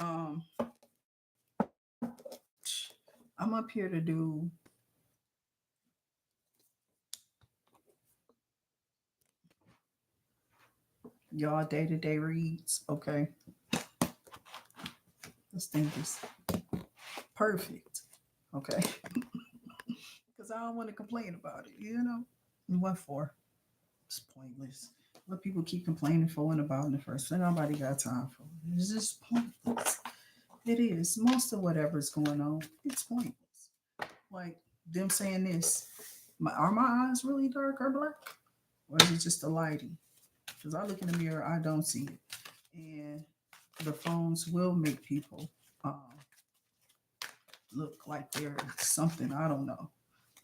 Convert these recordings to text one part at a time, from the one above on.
Um, I'm up here to do y'all day-to-day reads. Okay. This thing is perfect. Okay. Because I don't want to complain about it, you know? And what for? It's pointless. What people keep complaining for and about in the first place, nobody got time for it. It's just pointless. It is. Most of whatever's going on, it's pointless. Like them saying this, are my eyes really dark or black? Or is it just the lighting? Because I look in the mirror, I don't see it. And the phones will make people look like they're something. I don't know.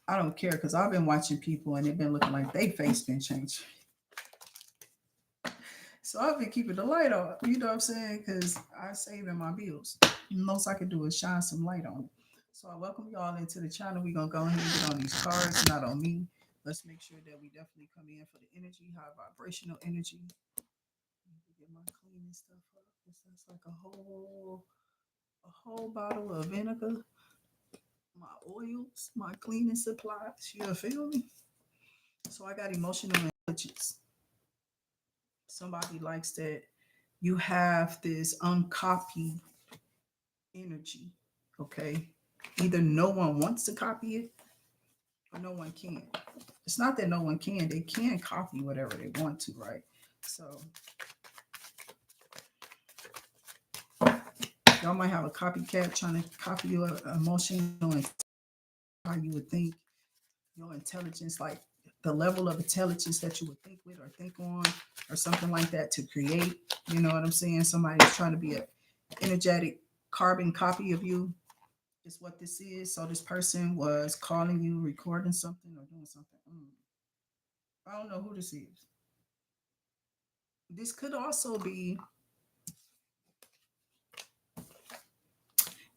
I don't care because I've been watching people and they've been looking like they face been changed. So I've been keeping the light on, you know what I'm saying? Because I save in my bills. The most I can do is shine some light on it. So I welcome you all into the channel. We're going to go ahead and get on these cards, not on me. Let's make sure that we definitely come in for the energy, high vibrational energy. Get my cleaning stuff up. That's like a whole bottle of vinegar, my oils, my cleaning supplies. You feel me? So I got emotional intelligence. Somebody likes that you have this uncopied energy. Okay. Either no one wants to copy it or no one can. It's not that no one can, they can copy whatever they want to, right? So y'all might have a copycat trying to copy your emotional and how you would think, your intelligence, like the level of intelligence that you would think with or think on or something like that to create. You know what I'm saying? Somebody's trying to be an energetic carbon copy of you is what this is. So this person was calling you, recording something or doing something. I don't know who this is. This could also be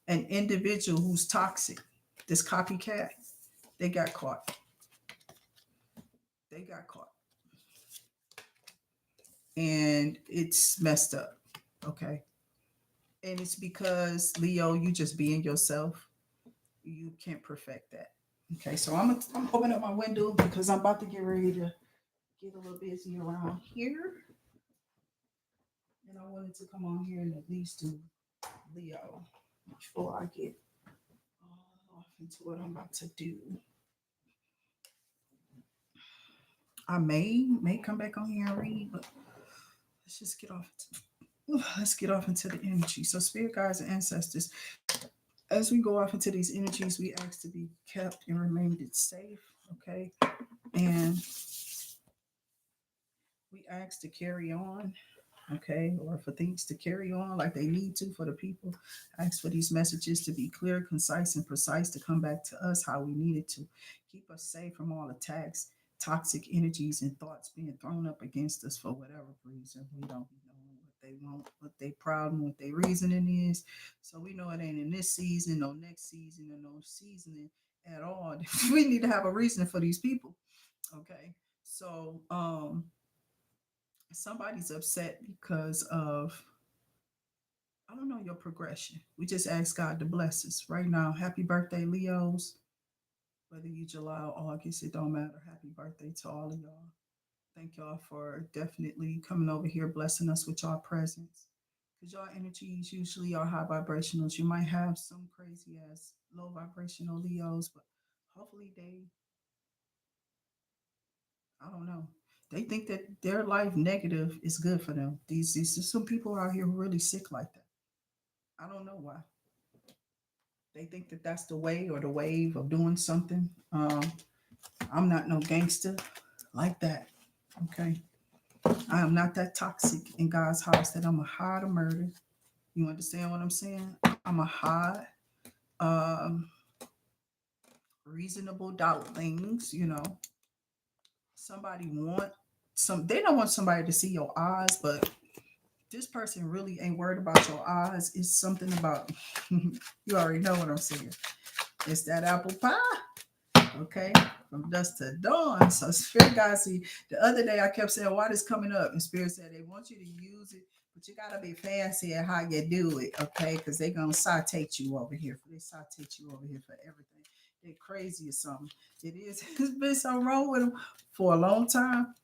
an individual who's toxic. This copycat, they got caught. They got caught. And it's messed up. Okay. And it's because Leo, you just being yourself. You can't perfect that. Okay, so I'm opening up my window because I'm about to get ready to get a little busy around here. And I wanted to come on here and at least do Leo before I get off into what I'm about to do. I may come back on here and read, but let's just get off. Let's get off into the energy. So, spirit guides and ancestors, as we go off into these energies, we ask to be kept and remained safe. Okay, and we ask to carry on. Okay, or for things to carry on like they need to for the people. Ask for these messages to be clear, concise, and precise to come back to us how we need it to. Keep us safe from all attacks, toxic energies, and thoughts being thrown up against us for whatever reason. We don't be knowing what they want, what their problem, what their reasoning is. So we know it ain't in this season, no next season, or no seasoning at all. We need to have a reason for these people. Okay. So somebody's upset because of, I don't know, your progression. We just ask God to bless us right now. Happy birthday, Leos. Whether you July or August, it don't matter. Happy birthday to all of y'all. Thank y'all for definitely coming over here, blessing us with y'all presence. Because y'all energies usually are high vibrationals. You might have some crazy ass low vibrational Leos, but hopefully I don't know. They think that their life negative is good for them. These some people out here who are really sick like that. I don't know why. They think that that's the way or the wave of doing something. I'm not no gangster like that. Okay. I am not that toxic in God's house that I'm a hide a murder. You understand what I'm saying? I'm a hide um, reasonable doubt things, you know. Somebody want they don't want somebody to see your eyes, but this person really ain't worried about your eyes. It's something about you already know what I'm saying. It's that apple pie. Okay. From dusk to dawn. So spirit guys see the other day I kept saying, why this coming up? And spirit said they want you to use it But you gotta be fancy at how you do it, okay? Because they're gonna citate you over here. They citate you over here for everything. They're crazy or something. It is. It's been something wrong with them for a long time.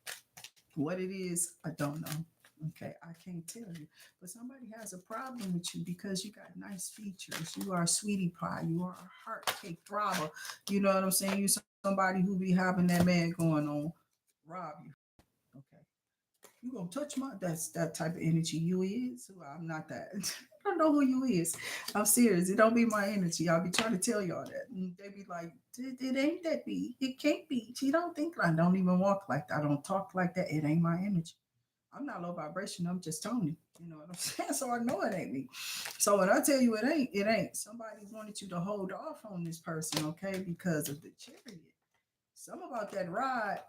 What it is, I don't know. Okay, I can't tell you. But somebody has a problem with you because you got nice features. You are a sweetie pie. You are a heart cake throbber. You know what I'm saying? You somebody who be having that man going on, rob you. Okay. You gonna touch my that's that type of energy you is. Well, I'm not that. I don't know who you is. I'm serious. It don't be my energy. I'll be trying to tell y'all that. And they be like, it ain't that be. It can't be. She don't think like I don't even walk like that. I don't talk like that. It ain't my energy. I'm not low vibration. I'm just Tony. You know what I'm saying? So I know it ain't me. So when I tell you it ain't, it ain't. Somebody wanted you to hold off on this person, okay, because of the chariot. Some about that ride.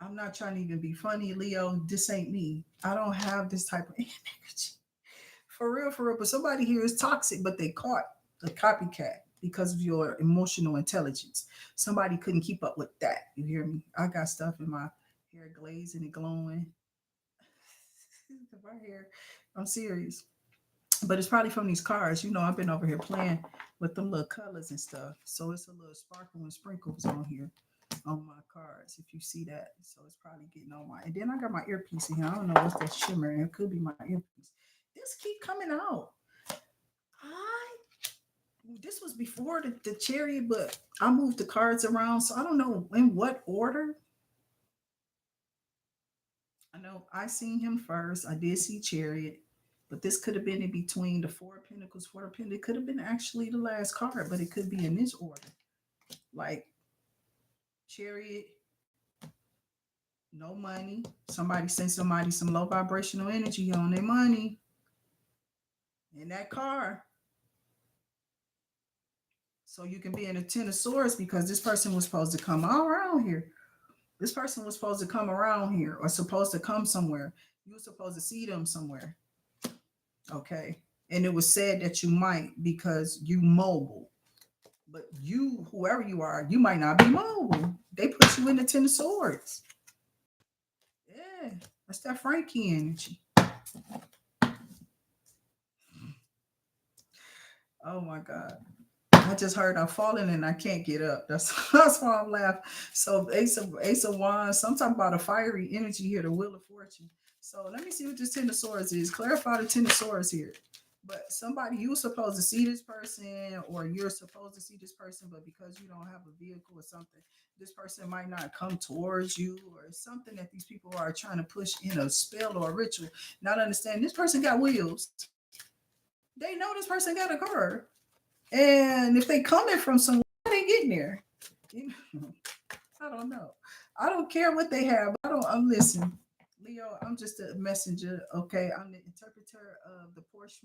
I'm not trying to even be funny, Leo. This ain't me. I don't have this type of energy. For real, for real. But somebody here is toxic, but they caught the copycat because of your emotional intelligence. Somebody couldn't keep up with that. You hear me? I got stuff in my hair glazing and glowing. My hair. I'm serious. But it's probably from these cars. You know, I've been over here playing with them little colors and stuff. So it's a little sparkle and sprinkles on here on my cards, if you see that. So it's probably getting on my. And then I got my earpiece in here. I don't know what's that shimmering. It could be my earpiece. This keep coming out. I this was before the chariot, but I moved the cards around, so I don't know in what order. I know I seen him first. I did see chariot, but this could have been in between the four of pentacles, four of pentacles. It could have been actually the last card, but it could be in this order. Like chariot, no money. Somebody sent somebody some low vibrational energy on their money in that car. So you can be in a ten of swords because this person was supposed to come all around here. This person was supposed to come around here or supposed to come somewhere. You were supposed to see them somewhere. Okay. And it was said that you might because you mobile. But you, whoever you are, you might not be mobile. They put you in the ten of swords. Yeah. That's that Frankie energy. Oh my God. I just heard I'm falling and I can't get up. That's why I'm laughing. So Ace of Wands, some talk about a fiery energy here, the Wheel of Fortune. So let me see what this Ten of Swords is. Clarify the Ten of Swords here. But somebody you were supposed to see this person, or you're supposed to see this person, but because you don't have a vehicle or something, this person might not come towards you, or something that these people are trying to push in a spell or a ritual. Not understand this person got wheels. They know this person got a car. And if they coming from somewhere, they getting there. You know, I don't know. I don't care what they have. I'm listening. Leo, I'm just a messenger. Okay. I'm the interpreter of the Portia.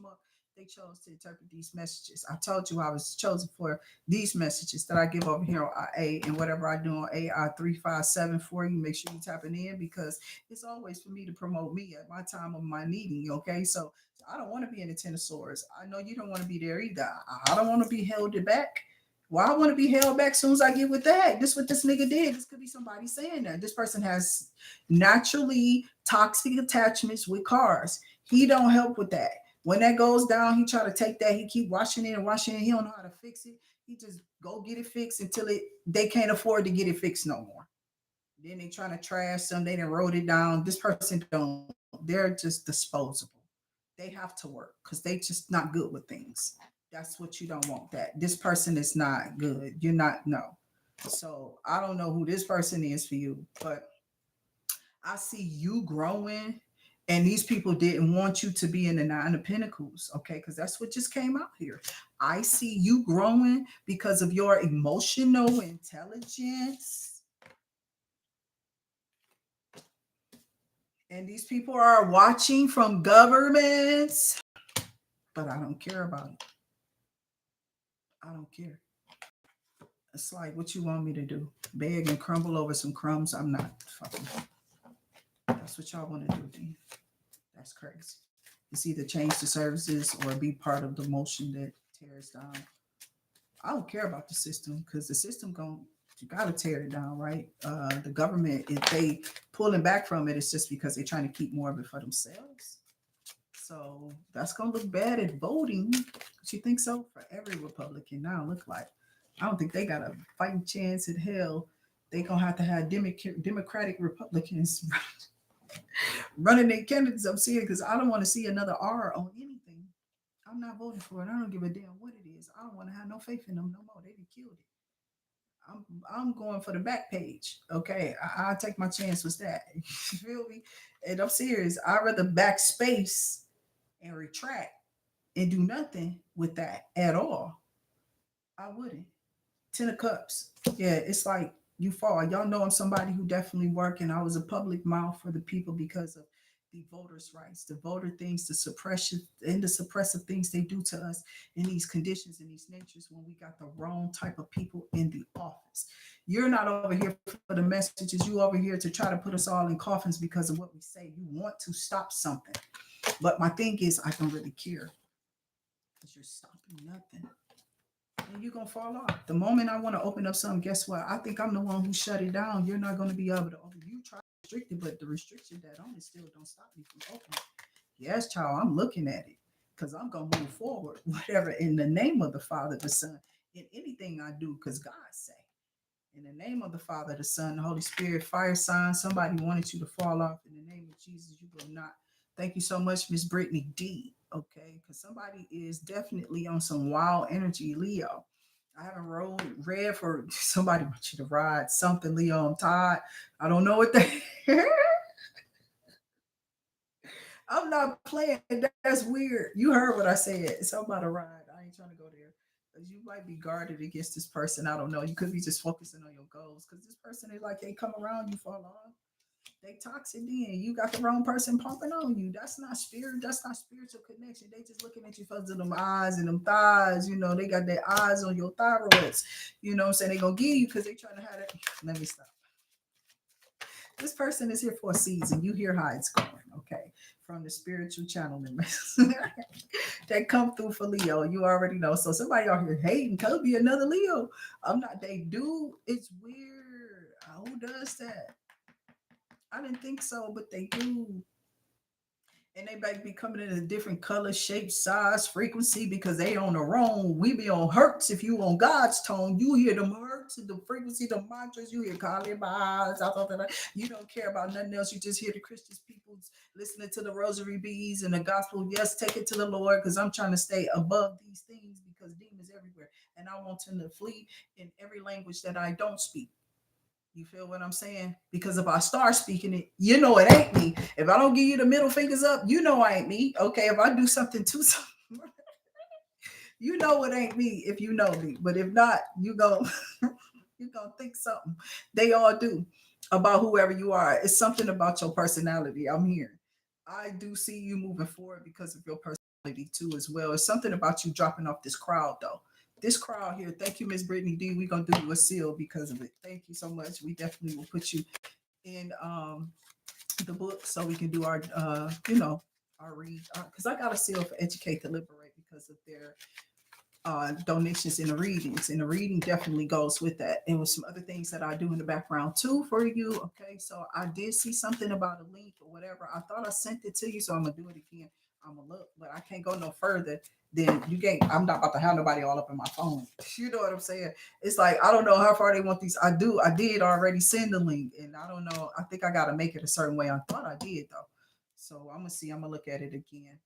They chose to interpret these messages. I told you I was chosen for these messages that I give over here on IA, and whatever I do on AI 357 for you. Make sure you tapping in because it's always for me to promote me at my time of my needing. Okay. So I don't want to be in the Ten of Swords. I know you don't want to be there either. I don't want to be held back. Well, I want to be held back as soon as I get with that. This is what this nigga did. This could be somebody saying that. This person has naturally toxic attachments with cars. He don't help with that. When that goes down, he try to take that. He keep washing it and washing it. He don't know how to fix it. He just go get it fixed until they can't afford to get it fixed no more. Then they trying to trash some. They done wrote it down. This person don't. They're just disposable. They have to work because they just not good with things. That's what you don't want. That this person is not good. You're not no. So I don't know who this person is for you, but I see you growing, and these people didn't want you to be in the Nine of Pentacles, okay? Because that's what just came out here. I see you growing because of your emotional intelligence. And these people are watching from governments, but I don't care about it. I don't care. It's like, what you want me to do? Beg and crumble over some crumbs? I'm not fucking. That's what y'all want to do, then. That's crazy. It's either change the services or be part of the motion that tears down. I don't care about the system because the system you gotta tear it down, right? The government, if they pulling back from it, it's just because they're trying to keep more of it for themselves. So that's gonna look bad at voting. But you think so? For every Republican now, look like I don't think they got a fighting chance in hell. They gonna have to have Democratic Republicans running their candidates up here because I don't want to see another R on anything. I'm not voting for it. I don't give a damn what it is. I don't want to have no faith in them no more. They done killed it. I'm I'm going for the back page. Okay, I'll take my chance with that. You feel me? And I'm serious. I'd rather backspace and retract and do nothing with that at all. I wouldn't. Ten of Cups. Yeah, it's like you fall. Y'all know I'm somebody who definitely work, and I was a public mouth for the people because of the voters' rights, the voter things, the suppression and the suppressive things they do to us in these conditions and these natures when we got the wrong type of people in the office. You're not over here for the messages. You over here to try to put us all in coffins because of what we say. You want to stop something. But my thing is, I don't really care because you're stopping nothing. And you're gonna fall off. The moment I want to open up something, guess what? I think I'm the one who shut it down. You're not gonna be able to open. You try to restrict it, but the restriction that on it still don't stop me from opening. Yes, child, I'm looking at it because I'm gonna move forward, whatever, in the name of the Father, the Son, in anything I do, because God say, in the name of the Father, the Son, the Holy Spirit, fire sign. Somebody wanted you to fall off. In the name of Jesus, you will not. Thank you so much, Miss Brittany D. Okay, because somebody is definitely on some wild energy, Leo. I haven't read for somebody wants you to ride something, Leo. I'm tired. I don't know what they. I'm not playing. That's weird. You heard what I said. Something about a ride. I ain't trying to go there. 'Cause you might be guarded against this person. I don't know. You could be just focusing on your goals. Because this person is like they come around, you fall off. They toxic then. You got the wrong person pumping on you. That's not spirit. That's not spiritual connection. They just looking at you because of them eyes and them thighs. You know, they got their eyes on your thyroids. You know what I'm saying? They gonna give you because they trying to have that. Let me stop. This person is here for a season. You hear how it's going, okay? From the spiritual channeling that come through for Leo. You already know. So somebody out here hating could be another Leo. I'm not. They do. It's weird. Who does that? I didn't think so, but they do. And they might be coming in a different color, shape, size, frequency because they on their own. We be on hertz. If you on God's tone, you hear them hertz, the frequency, the mantras. You hear Kali Bas, you don't care about nothing else. You just hear the Christian people listening to the rosary beads and the gospel. Yes, take it to the Lord because I'm trying to stay above these things because demons everywhere, and I want them to flee in every language that I don't speak. You feel what I'm saying? Because if I start speaking it, you know it ain't me. If I don't give you the middle fingers up, you know I ain't me. Okay, if I do something to something, you know it ain't me if you know me. But if not, you go you gonna think something. They all do about whoever you are. It's something about your personality. I'm here. I do see you moving forward because of your personality too, as well. It's something about you dropping off this crowd though. This crowd here, thank you, Miss Brittany D. We're gonna do you a seal because of it. Thank you so much. We definitely will put you in the book so we can do our our read because I got a seal for Educate to Liberate because of their donations in the readings, and the reading definitely goes with that. And with some other things that I do in the background too for you. Okay, so I did see something about a link or whatever. I thought I sent it to you, so I'm gonna do it again. I'm gonna look, but I can't go no further than you can't. I'm not about to have nobody all up in my phone. You know what I'm saying? It's like I don't know how far they want these. I did already send the link, and I don't know. I think I gotta make it a certain way. I thought I did though. So I'm gonna see. I'm gonna look at it again.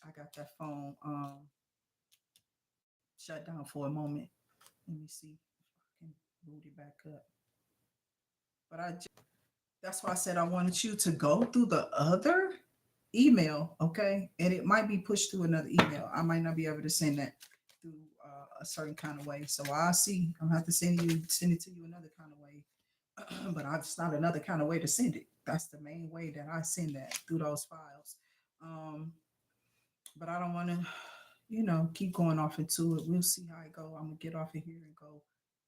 I got that phone shut down for a moment. Let me see if I can boot it back up. But that's why I said I wanted you to go through the other email, okay? And it might be pushed through another email. I might not be able to send that through a certain kind of way. So I see. I'm gonna have to send it to you another kind of way. But it's not another kind of way to send it. That's the main way that I send that through those files. Um, but I don't want to, keep going off into it. We'll see how it go. I'm gonna get off of here and go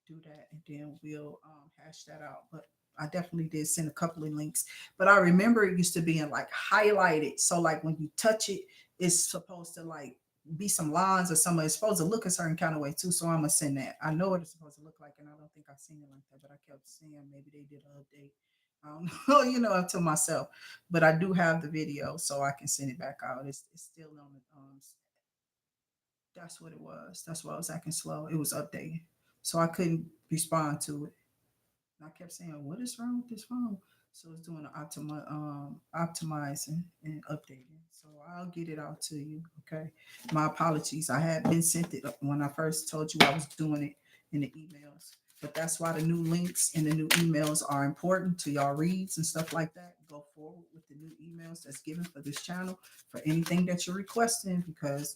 do that, and then we'll hash that out. But I definitely did send a couple of links. But I remember it used to be in like highlighted. So like when you touch it, it's supposed to like be some lines or something. It's supposed to look a certain kind of way too. So I'm gonna send that. I know what it's supposed to look like, and I don't think I've seen it like that, but I kept saying maybe they did an update. I don't know, to myself, but I do have the video, so I can send it back out. It's still on the That's what it was. That's why I was acting slow. It was updating, so I couldn't respond to it. And I kept saying, "What is wrong with this phone?" So it's doing optimizing and updating. So I'll get it out to you. Okay. My apologies. I had been sent it when I first told you I was doing it in the emails. But that's why the new links and the new emails are important to y'all reads and stuff like that. Go forward with the new emails that's given for this channel for anything that you're requesting, because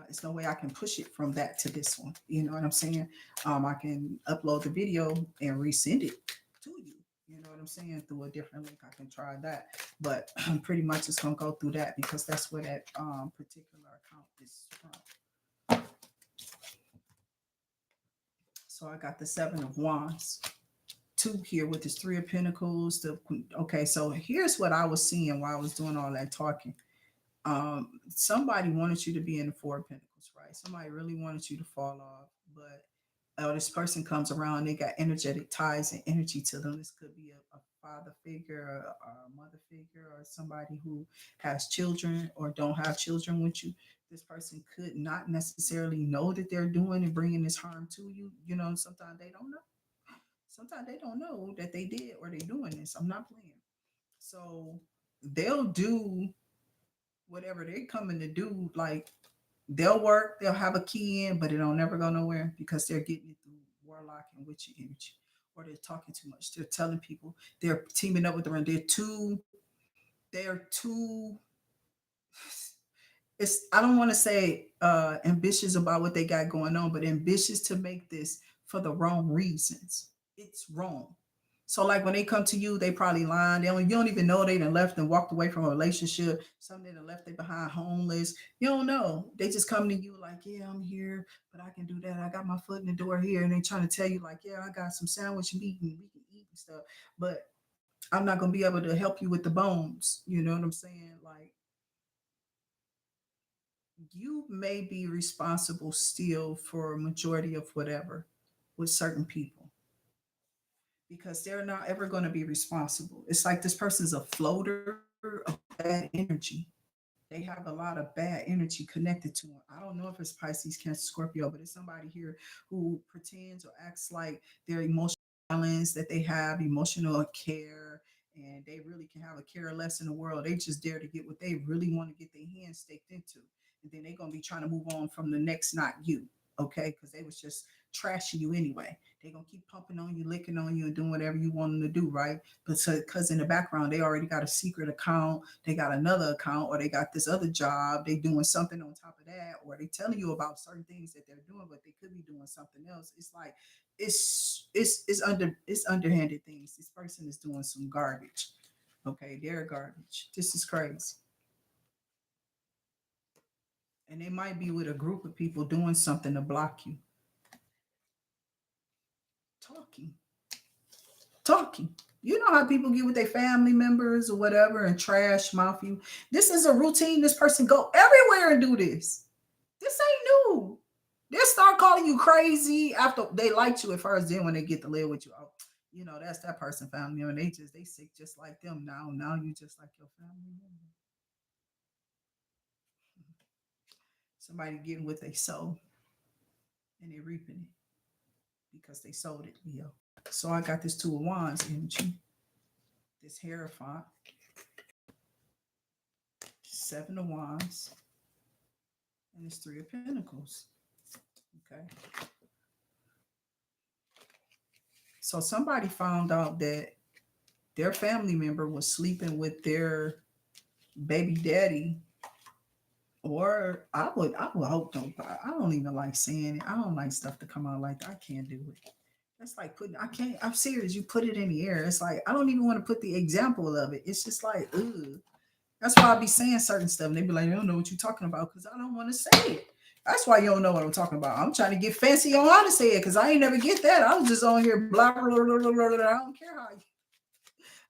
it's no way I can push it from that to this one. You know what I'm saying? I can upload the video and resend it to you. You know what I'm saying? Through a different link, I can try that. But pretty much it's gonna go through that because that's where that particular account is from. So I got the Seven of Wands, two here with this Three of Pentacles. Okay, so here's what I was seeing while I was doing all that talking. Somebody wanted you to be in the Four of Pentacles, right? Somebody really wanted you to fall off, but this person comes around, they got energetic ties and energy to them. This could be a father figure, a mother figure, or somebody who has children or don't have children with you. This person could not necessarily know that they're doing and bringing this harm to you. Sometimes they don't know. Sometimes they don't know that they did or they doing this. I'm not playing. So they'll do whatever they're coming to do. Like, they'll work, they'll have a key in, but it'll never go nowhere because they're getting it through warlock and witchy energy. Or they're talking too much. They're telling people, they're teaming up with them, and they're too it's I don't want to say ambitious about what they got going on, but ambitious to make this for the wrong reasons. It's wrong. So like when they come to you, they probably lying. You don't even know they done left and walked away from a relationship. Some they done left they behind homeless. You don't know. They just come to you like, yeah, I'm here, but I can do that. I got my foot in the door here, and they trying to tell you like, yeah, I got some sandwich meat and we can eat and stuff. But I'm not gonna be able to help you with the bones. You know what I'm saying? Like, you may be responsible still for a majority of whatever with certain people, because they're not ever going to be responsible. It's like this person's a floater of bad energy. They have a lot of bad energy connected to them. I don't know if it's Pisces, Cancer, Scorpio, but it's somebody here who pretends or acts like they're emotional balance, that they have emotional care, and they really can have a care less in the world. They just dare to get what they really want to get their hands staked into. And then they're going to be trying to move on from the next, not you. Okay. Because they was just trashing you anyway. They're going to keep pumping on you, licking on you, and doing whatever you want them to do, right? But because in the background, they already got a secret account, they got another account, or they got this other job, they doing something on top of that, or they telling you about certain things that they're doing, but they could be doing something else. It's like it's underhanded things. This person is doing some garbage. Okay, they're garbage. This is crazy. And they might be with a group of people doing something to block you. Talking. Talking. You know how people get with their family members or whatever and trash mouth you. This is a routine. This person go everywhere and do this. This ain't new. They'll start calling you crazy after they liked you at first. Then when they get to live with you, oh, that's that person family member. They sick just like them now. Now you just like your family member. Somebody getting what they sow and they reaping it because they sold it, Leo. So I got this Two of Wands energy, this Hierophant, Seven of Wands, and this Three of Pentacles. Okay. So somebody found out that their family member was sleeping with their baby daddy, or I would hope don't. I don't even like saying it. I don't like stuff to come out like that. I can't do it. That's like putting. I can't. I'm serious. You put it in the air. It's like I don't even want to put the example of it. It's just like, ugh. That's why I be saying certain stuff. And they be like, I don't know what you're talking about because I don't want to say it. That's why you don't know what I'm talking about. I'm trying to get fancy on how to say it because I ain't never get that. I was just on here blah blah blah blah blah. Blah. I don't care how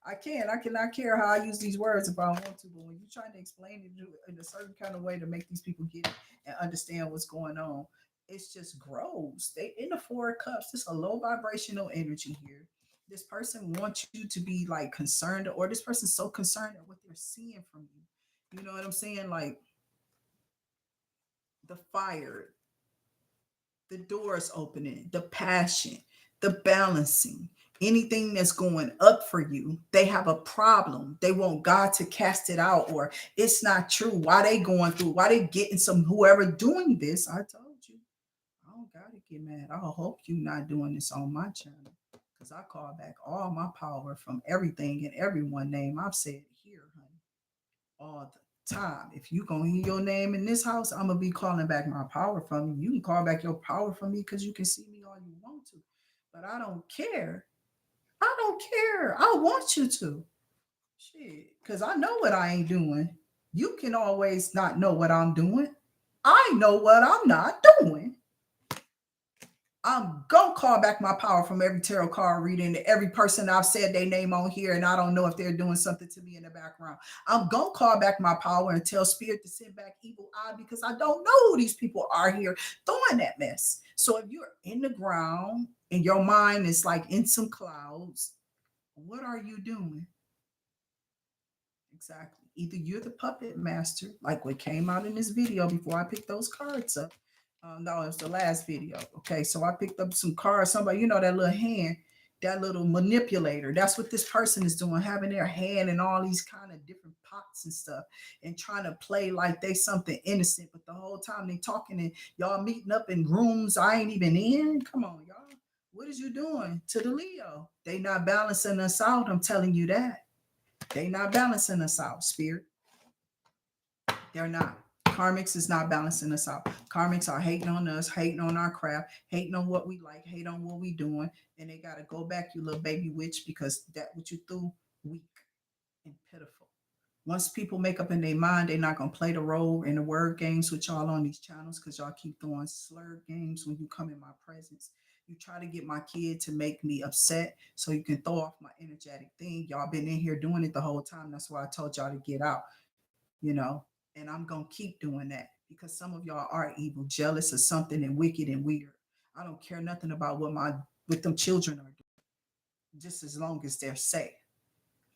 I can. I cannot care how I use these words if I don't want to. But when you're trying to explain it in a certain kind of way to make these people get it and understand what's going on, it's just gross. They in the Four of Cups. It's a low vibrational energy here. This person wants you to be like concerned, or this person's so concerned at what they're seeing from you. You know what I'm saying? Like the fire, the doors opening, the passion, the balancing, anything that's going up for you, they have a problem. They want God to cast it out, or it's not true. Why they going through? Why they getting some whoever doing this? I told you, I don't gotta get mad. I hope you not doing this on my channel. Because I call back all my power from everything and everyone name I've said here, honey, all the time. If you gonna hear your name in this house, I'm gonna be calling back my power from you. You can call back your power from me because you can see me all you want to. But I don't care. I don't care. I want you to. Shit. Because I know what I ain't doing. You can always not know what I'm doing. I know what I'm not doing. I'm gonna call back my power from every tarot card reading, every person I've said their name on here, and I don't know if they're doing something to me in the background. I'm gonna call back my power and tell spirit to send back evil eye because I don't know who these people are here throwing that mess. So if you're in the ground and your mind is like in some clouds, what are you doing? Exactly. Either you're the puppet master, like what came out in this video before I picked those cards up. No, it was the last video. Okay, so I picked up some cards. Somebody, that little hand, that little manipulator. That's what this person is doing, having their hand in all these kind of different pots and stuff, and trying to play like they something innocent. But the whole time they talking and y'all meeting up in rooms I ain't even in. Come on, y'all. What is you doing to the Leo? They not balancing us out. I'm telling you that. They not balancing us out, spirit. They're not. Karmics is not balancing us out. Karmics are hating on us, hating on our craft, hating on what we like, hate on what we doing, and they gotta go back, you little baby witch, because that what you threw weak and pitiful. Once people make up in their mind, they're not gonna play the role in the word games with y'all on these channels because y'all keep throwing slur games when you come in my presence. You try to get my kid to make me upset so you can throw off my energetic thing. Y'all been in here doing it the whole time. That's why I told y'all to get out, you know. And I'm gonna keep doing that because some of y'all are evil, jealous of something and wicked and weird. I don't care nothing about what them children are doing, just as long as they're safe.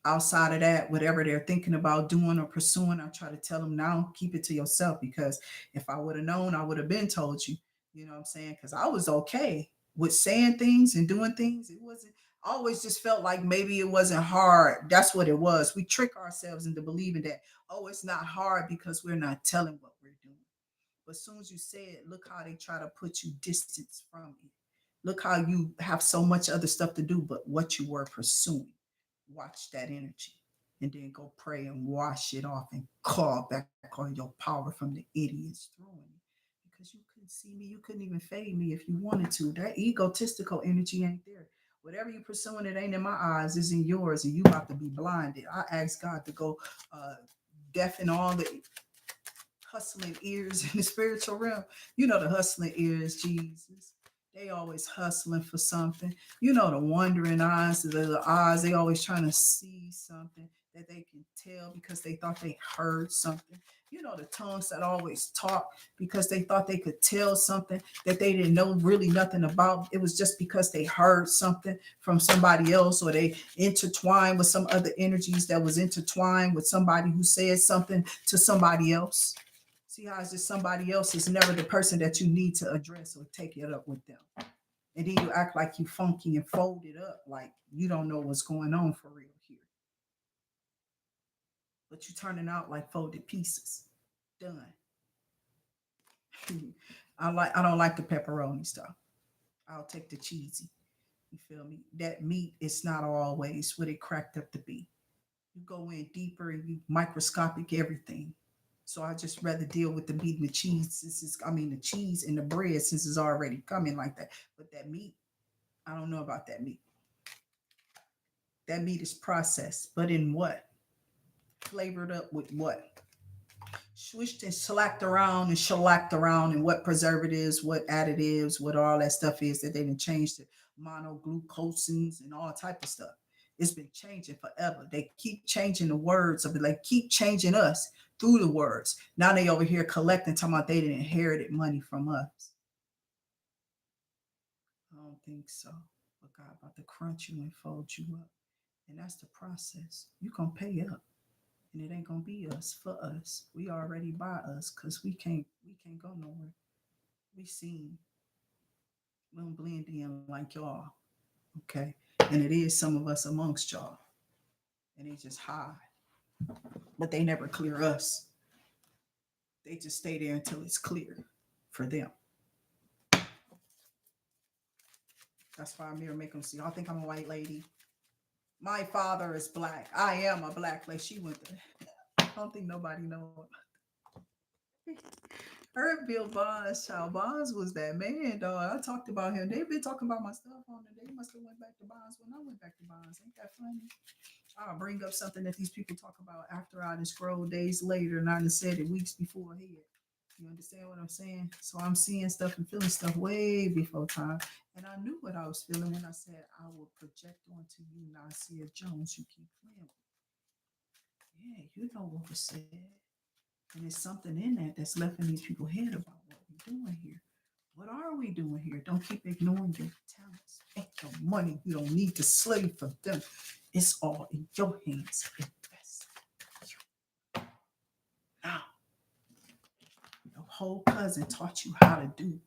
Outside of that, whatever they're thinking about doing or pursuing, I try to tell them now, keep it to yourself. Because if I would have known, I would have been told you. You know what I'm saying? Because I was okay with saying things and doing things. It wasn't. I always just felt like maybe it wasn't hard. That's what it was. We trick ourselves into believing that, oh, it's not hard because we're not telling what we're doing. But as soon as you say it, look how they try to put you distance from it. Look how you have so much other stuff to do, but what you were pursuing. Watch that energy and then go pray and wash it off and call back on your power from the idiots throwing it. Because you couldn't see me, you couldn't even fade me if you wanted to. That egotistical energy ain't there. Whatever you pursuing, it ain't in my eyes, it's in yours, and you about to be blinded. I asked God to go deafen all the hustling ears in the spiritual realm. You know the hustling ears, Jesus. They always hustling for something. You know the wandering eyes, the eyes, they always trying to see something that they can tell because they thought they heard something. You know the tongues that always talk because they thought they could tell something that they didn't know really nothing about. It was just because they heard something from somebody else, or they intertwined with some other energies that was intertwined with somebody who said something to somebody else. See how it's just somebody else is never the person that you need to address or take it up with them. And then you act like you funky and fold it up like you don't know what's going on for real here. But you turning out like folded pieces. Done. I don't like the pepperoni stuff. I'll take the cheesy. You feel me? That meat is not always what it cracked up to be. You go in deeper and you microscopic everything. So I just rather deal with the meat and the cheese since the cheese and the bread since it's already coming like that. But that meat, I don't know about that meat. That meat is processed, but in what? Flavored up with what? Swished and shellacked around, and what preservatives, what additives, what all that stuff is that they didn't change to monoglucosins and all type of stuff. It's been changing forever. They keep changing the words of it. They keep changing us through the words. Now they over here collecting, talking about they didn't inherited money from us. I don't think so. but God about to crunch you and fold you up. And that's the process. You gonna pay up. And it ain't gonna be us for us. We already by us because we can't go nowhere. We seen we don't blend in like y'all. Okay. And it is some of us amongst y'all. And they just hide. But they never clear us. They just stay there until it's clear for them. That's why I'm here to make them see. I think I'm a white lady. My father is black. I am a black lady. She went there. I don't think nobody know. Her Bill Bonds, child. Bonds was that man, dog. I talked about him. They've been talking about my stuff on it. They must have went back to Bonds when I went back to Bonds. Ain't that funny? I'll bring up something that these people talk about after I done scroll days later and I done said it weeks before ahead. You understand what I'm saying? So I'm seeing stuff and feeling stuff way before time. And I knew what I was feeling when I said I will project onto you, Nasir Jones. You keep playing with me. Yeah, you know what was said. And there's something in that that's left in these people's head about what we're doing here. What are we doing here? Don't keep ignoring your talents. Make your money. You don't need to slave for them. It's all in your hands. Invest now. Your whole cousin taught you how to do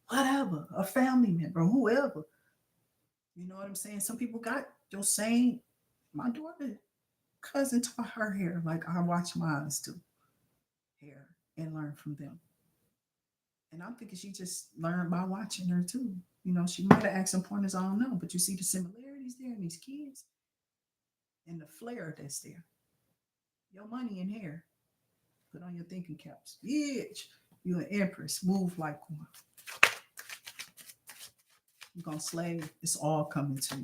whatever, a family member, whoever. You know what I'm saying? Some people got your same. My daughter cousin taught her hair like I watch mine do hair and learn from them. And I'm thinking she just learned by watching her too. You know, she might have asked some pointers, I don't know, but you see the similarities there in these kids and the flair that's there. Your money in hair. Put on your thinking caps. Bitch, you an empress. Move like one. You're gonna slave. It's all coming to you.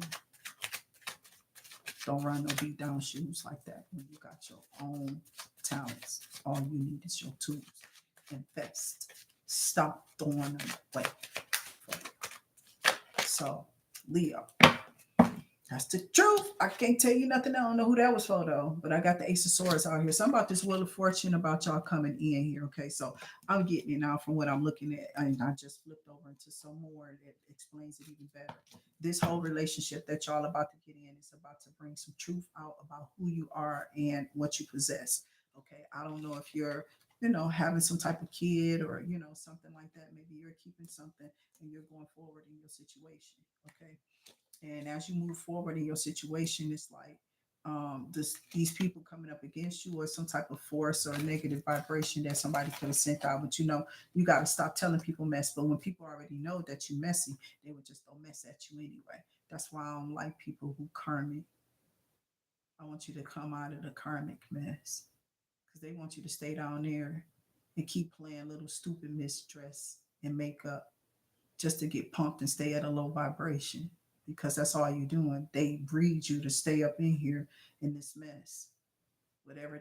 Don't run no beat down shoes like that when you got your own talents. All you need is your tools. Invest. Stop throwing them away. So, Leo, that's the truth. I can't tell you nothing. I don't know who that was for though, but I got the Ace of Swords out here. Something about this Wheel of Fortune about y'all coming in here. Okay, so I'm getting it now from what I'm looking at, and I just flipped over into some more that explains it even better. This whole relationship that y'all about to get in is about to bring some truth out about who you are and what you possess. Okay, I don't know if you're having some type of kid or something like that. Maybe you're keeping something and you're going forward in your situation. Okay, and as you move forward in your situation, it's like these people coming up against you or some type of force or negative vibration that somebody could have sent out. But you got to stop telling people mess. But when people already know that you're messy, they would just don't mess at you anyway. That's why I don't like people who karmic. I want you to come out of the karmic mess because they want you to stay down there and keep playing little stupid mistress and makeup just to get pumped and stay at a low vibration because that's all you're doing. They breed you to stay up in here in this mess. Whatever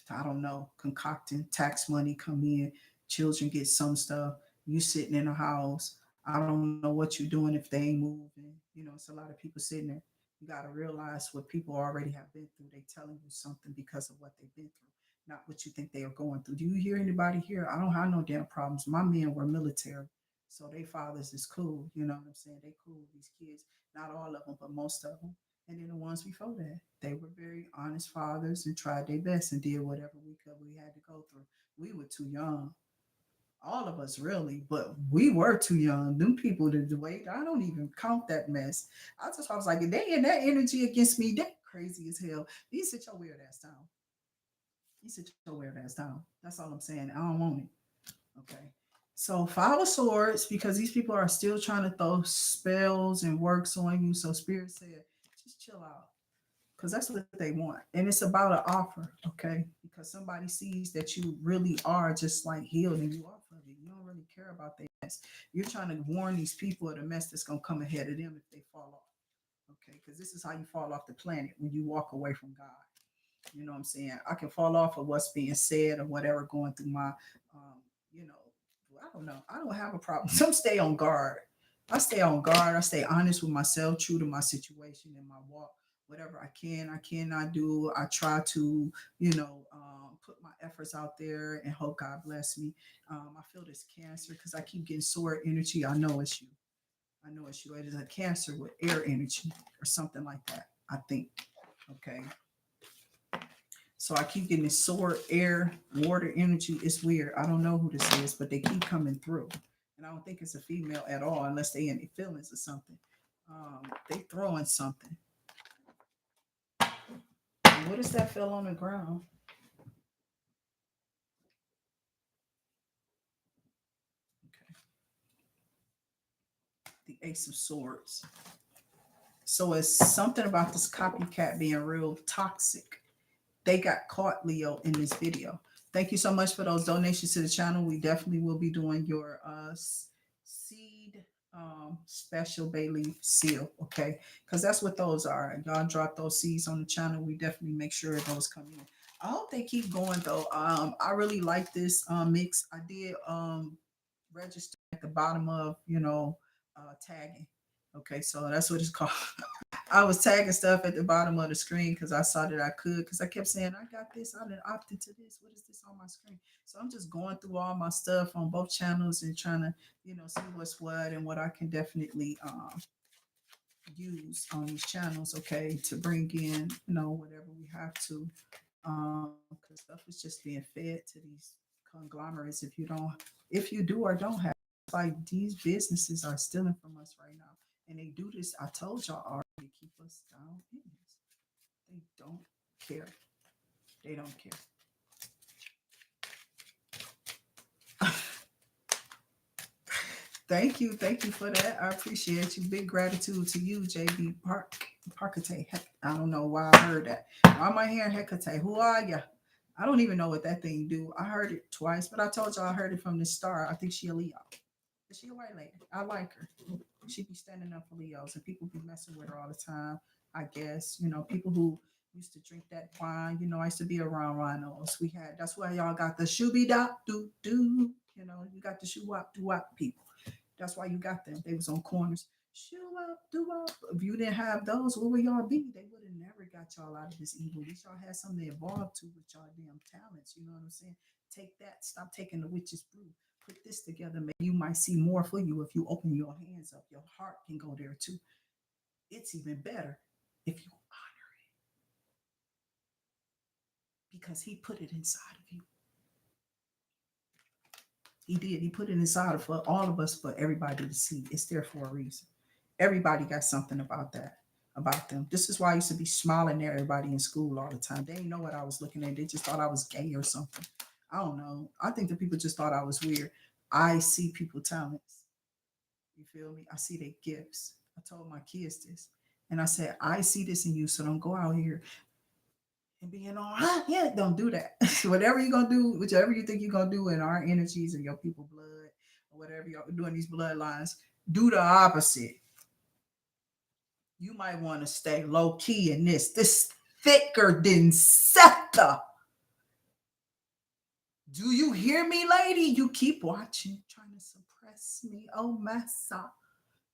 I don't know, concocting tax money come in, children get some stuff. You sitting in a house. I don't know what you're doing if they ain't moving. It's a lot of people sitting there. You got to realize what people already have been through. They telling you something because of what they've been through, not what you think they are going through. Do you hear anybody here? I don't have no damn problems. My men were military. So they fathers is cool. You know what I'm saying? They cool with these kids. Not all of them, but most of them. And then the ones before that, they were very honest fathers and tried their best and did whatever we could. We had to go through. We were too young, all of us really, but we were too young. Them people to wait. I don't even count that mess. I was like, if they in that energy against me, they crazy as hell. You sit your weird ass down. You sit your weird ass down. That's all I'm saying. I don't want it. Okay. So Five of Swords, because these people are still trying to throw spells and works on you. So Spirit said, just chill out. Because that's what they want. And it's about an offer, okay? Because somebody sees that you really are just like healed and you off of it. You don't really care about their mess. You're trying to warn these people of the mess that's going to come ahead of them if they fall off, okay? Because this is how you fall off the planet when you walk away from God. You know what I'm saying? I can fall off of what's being said or whatever going through my, um, you know, I don't know. I don't have a problem. Some stay on guard. I stay on guard. I stay honest with myself, true to my situation and my walk. Whatever I can, I cannot do. I try to, put my efforts out there and hope God bless me. I feel this cancer because I keep getting sore energy. I know it's you. I know it's you. It is a Cancer with air energy or something like that, I think. Okay. So I keep getting this sword, air, water energy. It's weird. I don't know who this is, but they keep coming through. And I don't think it's a female at all, unless they in their feelings or something. They throwing something. And what does that fell on the ground? Okay. The Ace of Swords. So it's something about this copycat being real toxic. They got caught, Leo, in this video. Thank you so much for those donations to the channel. We definitely will be doing your seed special bay leaf seal, okay? Because that's what those are. Y'all drop those seeds on the channel. We definitely make sure those come in. I hope they keep going though. I really like this mix. I did register at the bottom of, tagging. Okay, so that's what it's called. I was tagging stuff at the bottom of the screen because I saw that I could. Because I kept saying, I got this. I didn't opt into this. What is this on my screen? So I'm just going through all my stuff on both channels and trying to, see what's what and what I can definitely use on these channels, okay, to bring in, whatever we have to. Because stuff is just being fed to these conglomerates if you do or don't have. It's like these businesses are stealing from us right now. And they do this, I told y'all already, to keep us down in this. They don't care. They don't care. Thank you. Thank you for that. I appreciate you. Big gratitude to you, JB Parkate. I don't know why I heard that. Why am I hearing Hecate? Who are you? I don't even know what that thing do. I heard it twice, but I told y'all I heard it from the star. I think she a Leo. Is she a white lady? I like her. She be standing up for Leos, and people be messing with her all the time. I guess people who used to drink that wine. I used to be around rhinos. That's why y'all got the shooby dop doo doo. You got the shoo wop doo wop people. That's why you got them. They was on corners. Shoo wop doo wop. If you didn't have those, what would y'all be? They would have never got y'all out of this evil. At least y'all had something to evolve to with y'all damn talents. You know what I'm saying? Take that. Stop taking the witch's brew. Put this together. Maybe you might see more for you if you open your hands up. Your heart can go there too. It's even better if you honor it because he put it inside of you. He did. He put it inside of all of us for everybody to see. It's there for a reason. Everybody got something about them. This is why I used to be smiling at everybody in school all the time. They didn't know what I was looking at. They just thought I was gay or something. I don't know. I think the people just thought I was weird. I see people talents. You feel me? I see their gifts. I told my kids this. And I said, I see this in you, so don't go out here and being all, yeah, don't do that. Whatever you're going to do, whichever you think you're going to do in our energies and your people blood, or whatever you're doing these bloodlines, do the opposite. You might want to stay low key in this. This thicker than scepter. Do you hear me, lady? You keep watching, trying to suppress me. Oh, massa.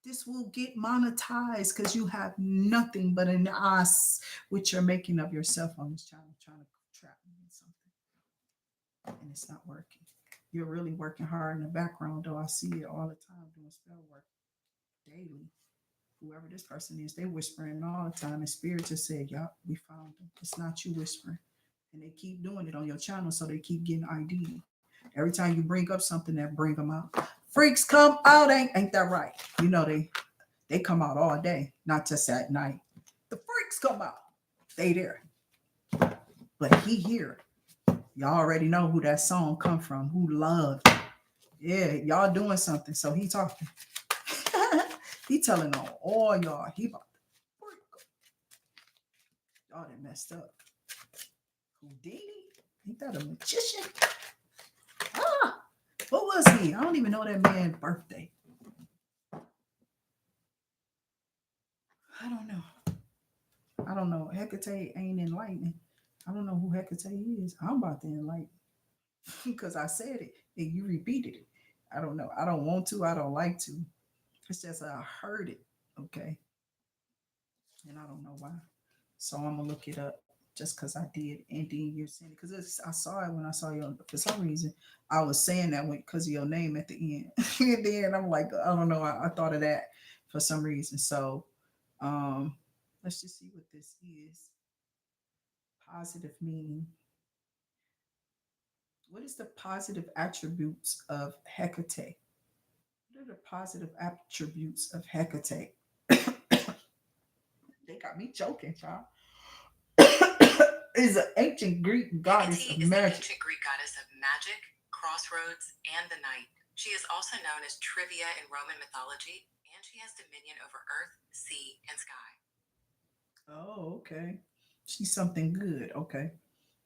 This will get monetized because you have nothing but an ass which you're making of yourself on this channel, trying to trap me in something. And it's not working. You're really working hard in the background, though. I see it all the time doing spell work daily. Whoever this person is, they whispering all the time. And spirit just said, yup, we found them. It's not you whispering. And they keep doing it on your channel, so they keep getting ID. Every time you bring up something, that bring them out. Freaks come out, ain't that right? They come out all day, not just at night. The freaks come out. They there. But he here. Y'all already know who that song come from. Who loved. Yeah, y'all doing something. So he talking. He telling on all y'all. He about to freak. Y'all done messed up. Houdini? Ain't that a magician? What was he? I don't even know that man's birthday. I don't know. I don't know. Hecate ain't enlightening. I don't know who Hecate is. I'm about to enlighten because I said it and you repeated it. I don't know. I don't want to. I don't like to. It's just I heard it. Okay. And I don't know why. So I'm gonna look it up just because I did. And then you're saying it because I saw it when I saw you. For some reason, I was saying that because of your name at the end. And then I'm like, I don't know. I thought of that for some reason. So um, let's just see what this is. Positive meaning. What is the positive attributes of Hecate? What are the positive attributes of Hecate? They got me choking, child. Is an ancient Greek goddess of Hecate is the magic. ancient Greek goddess of magic, crossroads, and the night. She is also known as Trivia in Roman mythology, and she has dominion over earth, sea, and sky. Oh, okay. She's something good. Okay.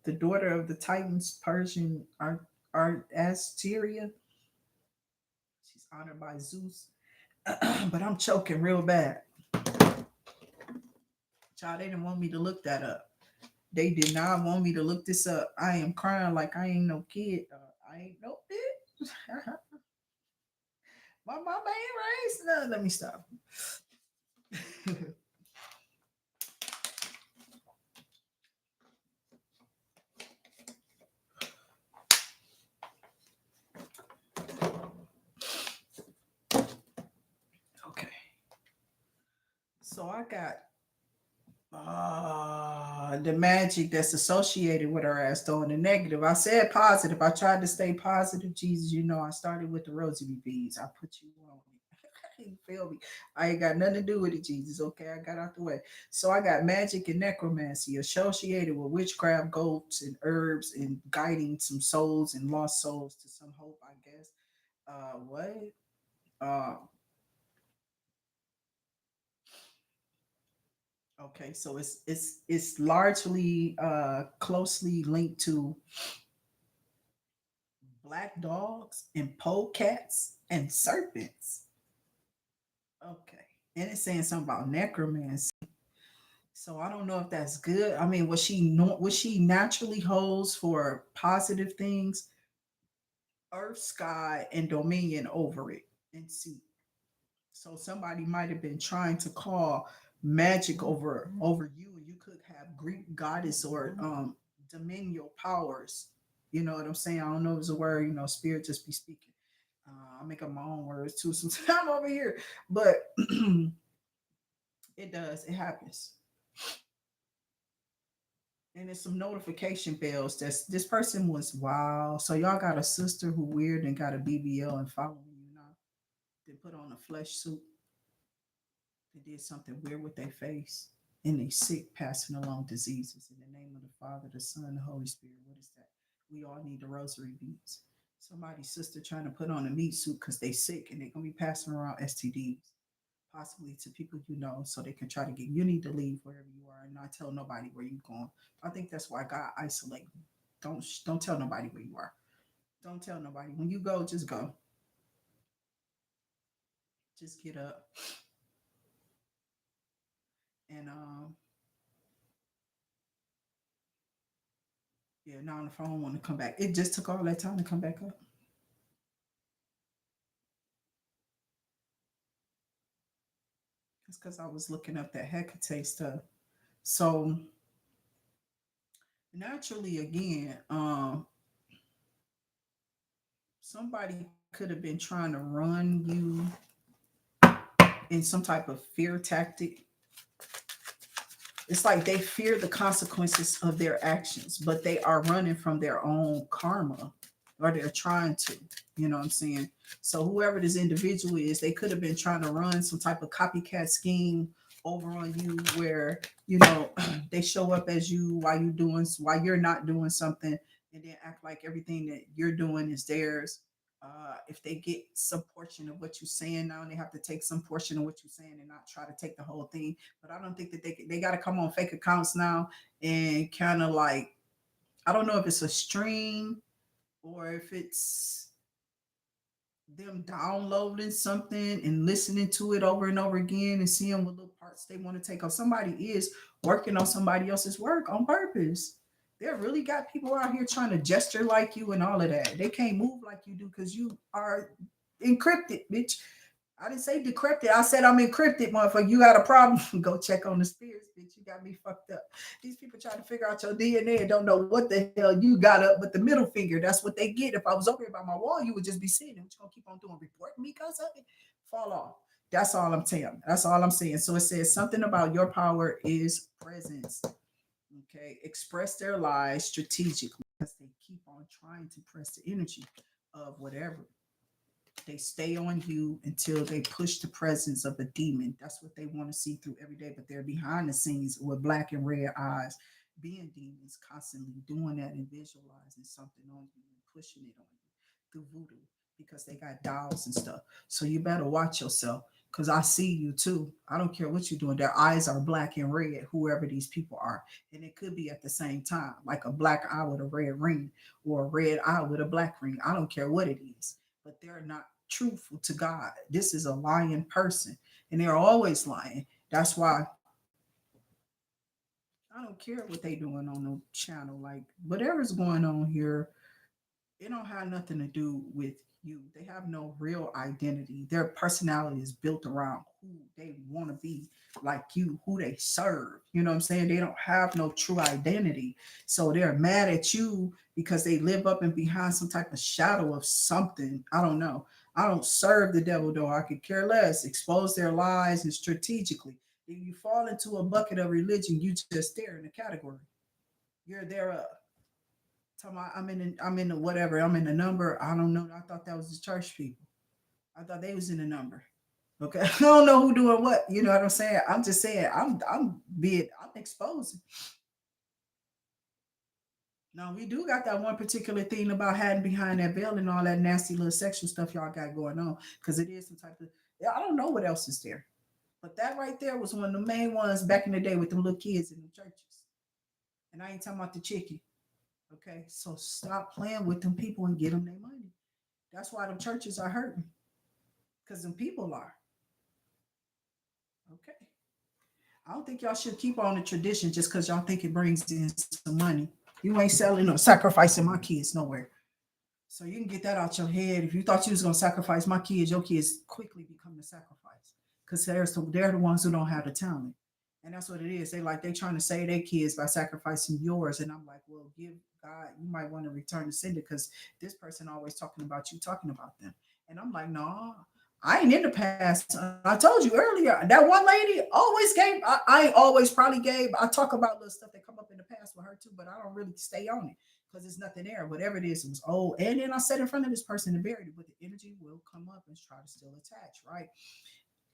The daughter of the Titans, Persian Art Asteria. She's honored by Zeus. But I'm choking real bad. Child, they didn't want me to look that up. They did not want me to look this up. I am crying like I ain't no kid. I ain't no bitch. My mama ain't raised. No, let me stop. Okay. So I got the magic that's associated with her ass throwing the negative. I said positive. I tried to stay positive. Jesus, you know, I started with the rosy beads. I put you on it. You feel me? I ain't got nothing to do with it, Jesus. Okay, I got out the way. So I got magic and necromancy associated with witchcraft, goats, and herbs, and guiding some souls and lost souls to some hope, I guess. What? Uh, okay, so it's largely closely linked to black dogs and polecats and serpents. Okay. And it's saying something about necromancy. So I don't know if that's good. I mean, what she naturally holds for positive things, earth, sky, and dominion over it and sea. So somebody might have been trying to call magic over you, and you could have Greek goddess or dominion powers. You know what I'm saying? I don't know if it's a word. You know, spirit just be speaking. I make up my own words too sometimes over here, but it does. It happens, and it's some notification bells. This person was wow. So y'all got a sister who weird and got a BBL and following you now. They put on a flesh suit. They did something weird with their face, and they sick, passing along diseases. In the name of the Father, the Son, the Holy Spirit. What is that? We all need the rosary beads. Somebody's sister trying to put on a meat suit because they sick and they're gonna be passing around STDs, possibly to people you know, so they can try to get. You need to leave wherever you are and not tell nobody where you're going. I think that's why God isolate you. Don't tell nobody where you are. Don't tell nobody. When you go, just go. Just get up and yeah, now on the phone want to come back. It just took all that time to come back up. It's because I was looking up that Hecate stuff. So naturally, again, somebody could have been trying to run you in some type of fear tactic. It's like they fear the consequences of their actions, but they are running from their own karma, or they're trying to. You know what I'm saying? So whoever this individual is, they could have been trying to run some type of copycat scheme over on you, where you know they show up as you while you're not doing something, and then act like everything that you're doing is theirs. If they get some portion of what you're saying now, and they have to take some portion of what you're saying and not try to take the whole thing. But I don't think that they got to come on fake accounts now and kind of like, I don't know if it's a stream or if it's them downloading something and listening to it over and over again and seeing what little parts they want to take off. Somebody is working on somebody else's work on purpose. They really got people out here trying to gesture like you and all of that. They can't move like you do because you are encrypted, bitch. I didn't say decrypted. I said I'm encrypted, motherfucker. You got a problem? Go check on the spirits, bitch. You got me fucked up. These people trying to figure out your DNA and don't know what the hell you got up but the middle finger. That's what they get. If I was over here by my wall, you would just be seeing it. What you gonna keep on doing? Reporting me because of it? Fall off. That's all I'm saying. That's all I'm saying. So it says something about your power is presence. Okay. Express their lies strategically because they keep on trying to press the energy of whatever. They stay on you until they push the presence of a demon. That's what they want to see through every day. But they're behind the scenes with black and red eyes, being demons, constantly doing that and visualizing something on you and pushing it on you through voodoo because they got dolls and stuff. So you better watch yourself because I see you too. I don't care what you're doing. Their eyes are black and red, whoever these people are. And it could be at the same time, like a black eye with a red ring or a red eye with a black ring. I don't care what it is, but they're not truthful to God. This is a lying person, and they're always lying. That's why I don't care what they doing on the channel. Like whatever's going on here, it don't have nothing to do with you. They have no real identity. Their personality is built around who they want to be, like you, who they serve. You know what I'm saying? They don't have no true identity. So they're mad at you because they live up and behind some type of shadow of something. I don't know. I don't serve the devil though. I could care less. Expose their lies and strategically. If you fall into a bucket of religion, you just there in the category. You're there. Talking about I'm in the whatever. I'm in the number. I don't know. I thought that was the church people. I thought they was in the number. Okay. I don't know who doing what. You know what I'm saying? I'm just saying I'm exposing. Now we do got that one particular thing about hiding behind that veil and all that nasty little sexual stuff y'all got going on. Because it is some type of yeah, I don't know what else is there. But that right there was one of the main ones back in the day with the little kids in the churches. And I ain't talking about the chicken. Okay. So stop playing with them people and get them their money. That's why them churches are hurting. Because them people are. Okay. I don't think y'all should keep on the tradition just because y'all think it brings in some money. You ain't selling or sacrificing my kids nowhere. So you can get that out your head. If you thought you was gonna sacrifice my kids, your kids quickly become the sacrifice. Because they're the ones who don't have the talent. And that's what it is. They trying to save their kids by sacrificing yours. And I'm like, well, give God, you might want to return the sender because this person always talking about you, talking about them. And I'm like, no, I ain't in the past. I told you earlier, that one lady always gave. I always probably gave. I talk about little stuff that come up in the past with her too, but I don't really stay on it because there's nothing there. Whatever it is, it was old. And then I sat in front of this person and buried it, but the energy will come up and try to still attach, right?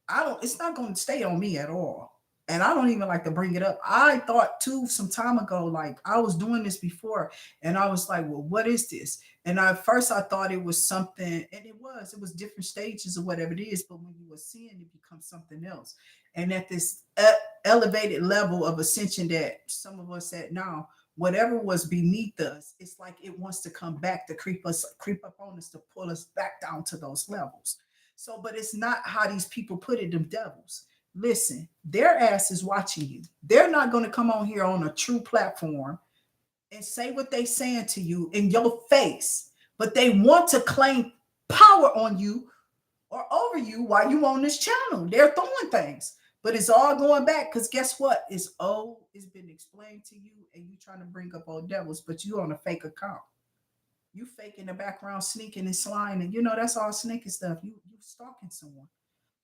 I don't, it's not going to stay on me at all. And I don't even like to bring it up. I thought too some time ago, like I was doing this before, and I was like, well, what is this? And at first I thought it was something, and it was different stages of whatever it is. But when you were seeing it becomes something else. And at this elevated level of ascension that some of us at now, whatever was beneath us, it's like it wants to come back to creep up on us to pull us back down to those levels. So, but it's not how these people put it, them devils. Listen, their ass is watching you. They're not going to come on here on a true platform and say what they saying to you in your face, but they want to claim power on you or over you while you on this channel. They're throwing things, but it's all going back because guess what? It's old. It's been explained to you, and you trying to bring up old devils, but you on a fake account. You fake in the background, sneaking and sliding. You know that's all sneaky stuff. You stalking someone.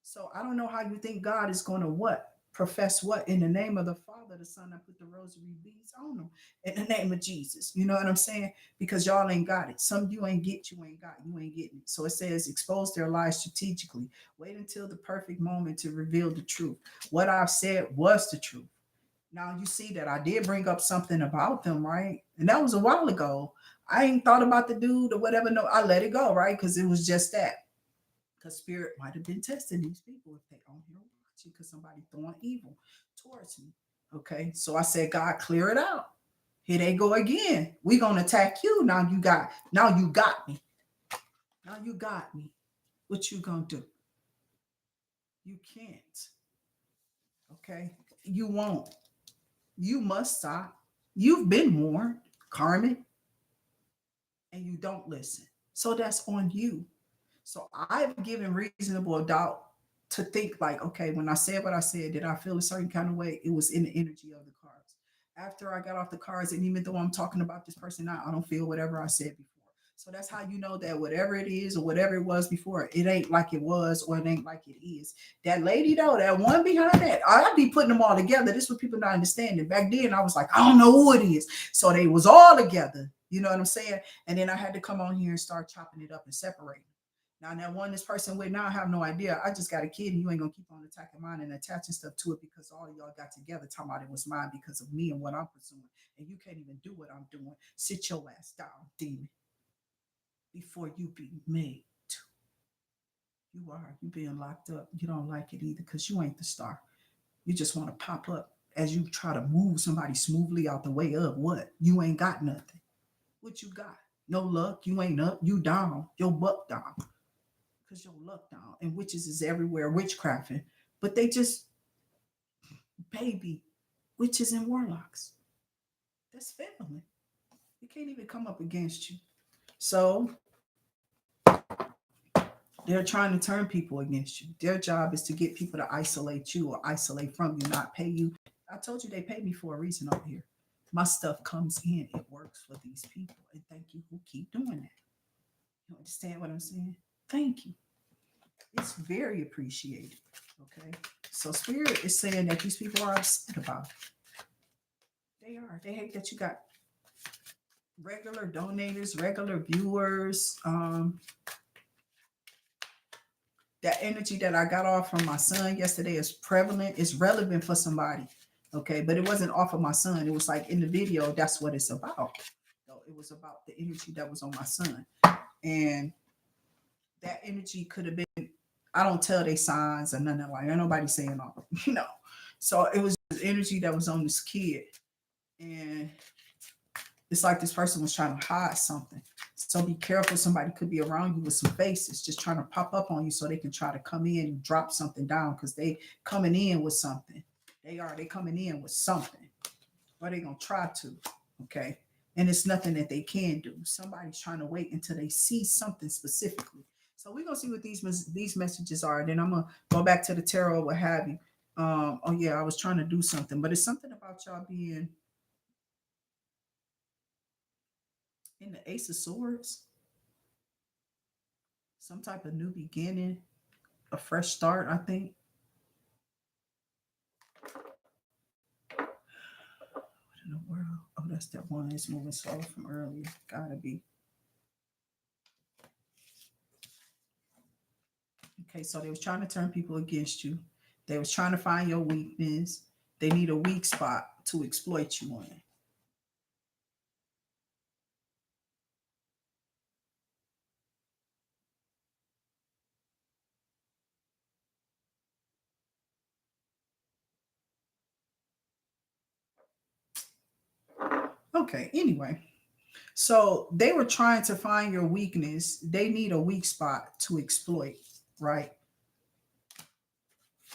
So I don't know how you think God is going to what profess what in the name of the Father, the Son. I put the rosary beads on them in the name of Jesus. You know what I'm saying? Because y'all ain't got it. Some of you ain't get, you ain't got, you ain't getting it. So it says expose their lies strategically. Wait until the perfect moment to reveal the truth. What I've said was the truth. Now you see that I did bring up something about them, right? And that was a while ago. I ain't thought about the dude or whatever. No, I let it go, right? Because it was just that. Because spirit might have been testing these people if they on here watching because somebody throwing evil towards me. Okay. So I said, God, clear it out. Here they go again. We gonna attack you. Now you got me. Now you got me. What you gonna do? You can't. Okay. You won't. You must stop. You've been warned, Carmen, and you don't listen. So that's on you. So I've given reasonable doubt to think like, okay, when I said what I said, did I feel a certain kind of way? It was in the energy of the cards. After I got off the cards, and even though I'm talking about this person now, I don't feel whatever I said before. So that's how you know that whatever it is or whatever it was before, it ain't like it was or it ain't like it is. That lady though, that one behind that, I'd be putting them all together. This is what people not understanding. Back then, I was like, I don't know who it is. So they was all together. You know what I'm saying? And then I had to come on here and start chopping it up and separating. Now that one this person with now, I have no idea. I just got a kid and you ain't gonna keep on attacking mine and attaching stuff to it because all of y'all got together talking about it was mine because of me and what I'm pursuing. And you can't even do what I'm doing. Sit your ass down, demon, before you be made to. You are. You being locked up. You don't like it either because you ain't the star. You just want to pop up as you try to move somebody smoothly out the way of what? You ain't got nothing. What you got? No luck. You ain't up. You down. Your butt down. Because your luck down. And witches is everywhere, witchcrafting. But they just baby witches and warlocks. That's family. They can't even come up against you. So they're trying to turn people against you. Their job is to get people to isolate you or isolate from you, not pay you. I told you they pay me for a reason over here. My stuff comes in, it works for these people. And thank you who keep doing that. You understand what I'm saying? Thank you. It's very appreciated. Okay. So Spirit is saying that these people are upset about it. They are. They hate that you got regular donators, regular viewers. That energy that I got off from my son yesterday is prevalent, it's relevant for somebody. Okay, but it wasn't off of my son. It was like in the video, that's what it's about. So it was about the energy that was on my son. And that energy could have been, I don't tell they signs or nothing like ain't nobody saying all, you know. So it was energy that was on this kid. And it's like this person was trying to hide something. So be careful. Somebody could be around you with some faces just trying to pop up on you so they can try to come in and drop something down because they coming in with something. They coming in with something. Or they gonna try to. Okay. And it's nothing that they can do. Somebody's trying to wait until they see something specifically. So we're gonna see what these messages are. Then I'm gonna go back to the tarot, what have you. Oh yeah, I was trying to do something, but it's something about y'all being in the Ace of Swords, some type of new beginning, a fresh start, I think. What in the world? Oh, that's that one that's moving slow from earlier. Gotta be. Okay, so they was trying to turn people against you. They was trying to find your weakness. They need a weak spot to exploit you on. Okay, anyway. So they were trying to find your weakness. They need a weak spot to exploit, right?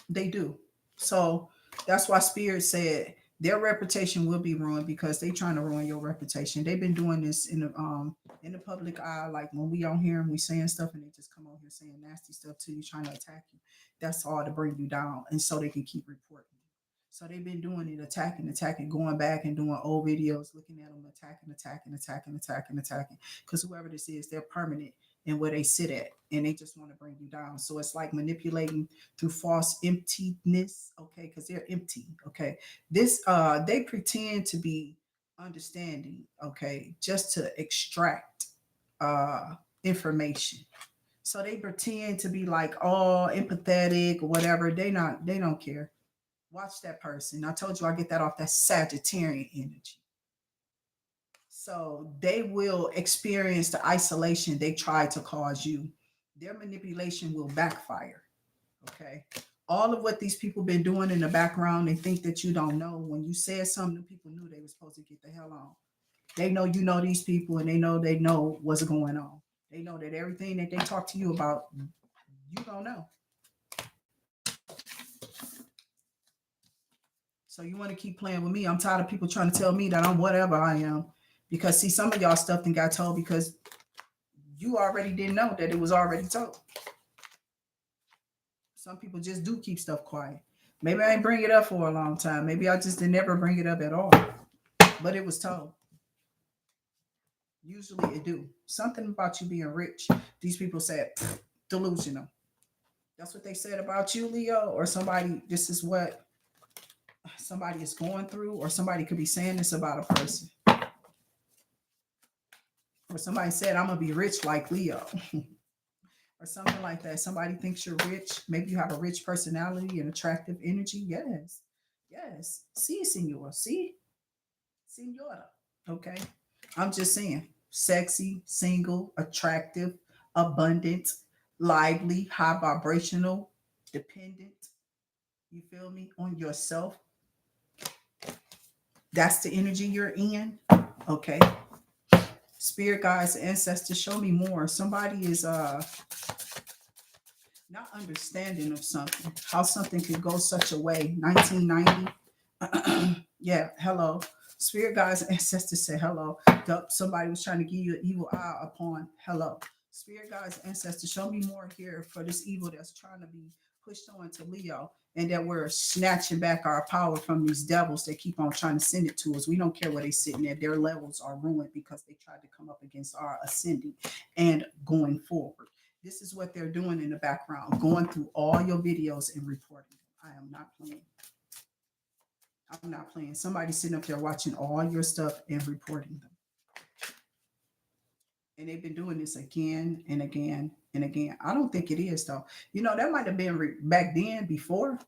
They do. So that's why Spirit said their reputation will be ruined because they trying to ruin your reputation. They've been doing this in the public eye, like when we on here and we saying stuff and they just come on here saying nasty stuff to you, trying to attack you. That's all to bring you down, and so they can keep reporting. So they've been doing it, attacking, going back and doing old videos, looking at them, attacking. Because whoever this is, they're permanent in where they sit at, and they just want to bring you down. So it's like manipulating through false emptiness, okay? Because they're empty, okay? This they pretend to be understanding, okay, just to extract information. So they pretend to be like all empathetic or whatever. They don't care. Watch that person. I told you I get that off that Sagittarian energy. So they will experience the isolation they tried to cause you. Their manipulation will backfire. Okay. All of what these people been doing in the background, they think that you don't know. When you said something, the people knew they were supposed to get the hell on. They know you know these people and they know what's going on. They know that everything that they talk to you about, you don't know. So you want to keep playing with me. I'm tired of people trying to tell me that I'm whatever I am. Because see, some of y'all stuff then got told because You already didn't know that it was already told. Some people just do keep stuff quiet. Maybe I ain't bring it up for a long time. Maybe I just didn't never bring it up at all. But it was told. Usually it do. Something about you being rich. These people said delusional. That's what they said about you, Leo, or somebody. This is what somebody is going through, or somebody could be saying this about a person, or somebody said, "I'm gonna be rich like Leo," or something like that. Somebody thinks you're rich. Maybe you have a rich personality and attractive energy. Yes, yes. See, senor. See, senora. Okay. I'm just saying, sexy, single, attractive, abundant, lively, high vibrational, dependent. You feel me? On yourself. That's the energy you're in. Okay. Spirit guides, ancestors, show me more. Somebody is not understanding of something, how something could go such a way. 1990. Yeah, hello. Spirit guides, ancestors say hello. Somebody was trying to give you an evil eye upon hello. Spirit guides, ancestors, show me more here for this evil that's trying to be pushed on to Leo, and that we're snatching back our power from these devils that keep on trying to send it to us. We don't care where they're sitting at. Their levels are ruined because they tried to come up against our ascending and going forward. This is what they're doing in the background, going through all your videos and reporting. I am not playing. I'm not playing. Somebody's sitting up there watching all your stuff and reporting them. And they've been doing this again and again and again. I don't think it is, though. You know, that might have been back then before.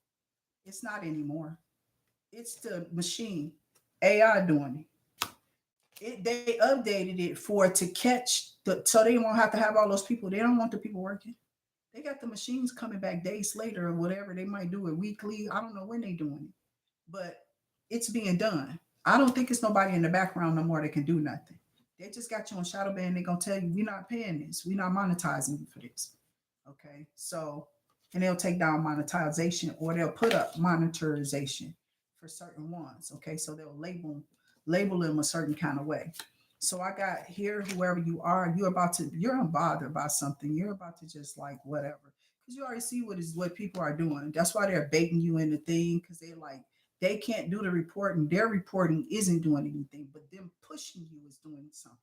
It's not anymore. It's the machine, AI doing it. They updated it for it to catch so they won't have to have all those people. They don't want the people working. They got the machines coming back days later or whatever. They might do it weekly. I don't know when they're doing it, but it's being done. I don't think it's nobody in the background no more that can do nothing. They just got you on shadow ban. They're gonna tell you we're not paying this. We're not monetizing you for this. Okay. So, and they'll take down monetization or they'll put up monetization for certain ones. Okay. So they'll label them a certain kind of way. So I got here, whoever you are, you're unbothered by something. You're about to just like whatever. Because you already see what people are doing. That's why they're baiting you in the thing, because they like they can't do the reporting. Their reporting isn't doing anything, but them pushing you is doing something.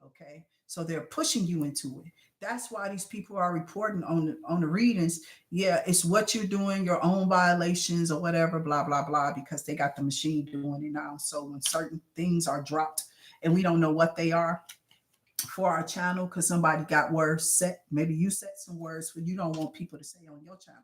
Okay. So they're pushing you into it. That's why these people are reporting on the readings. Yeah, it's what you're doing, your own violations or whatever, blah, blah, blah, because they got the machine doing it now. So when certain things are dropped and we don't know what they are for our channel, because somebody got words set, maybe you set some words for you don't want people to say on your channel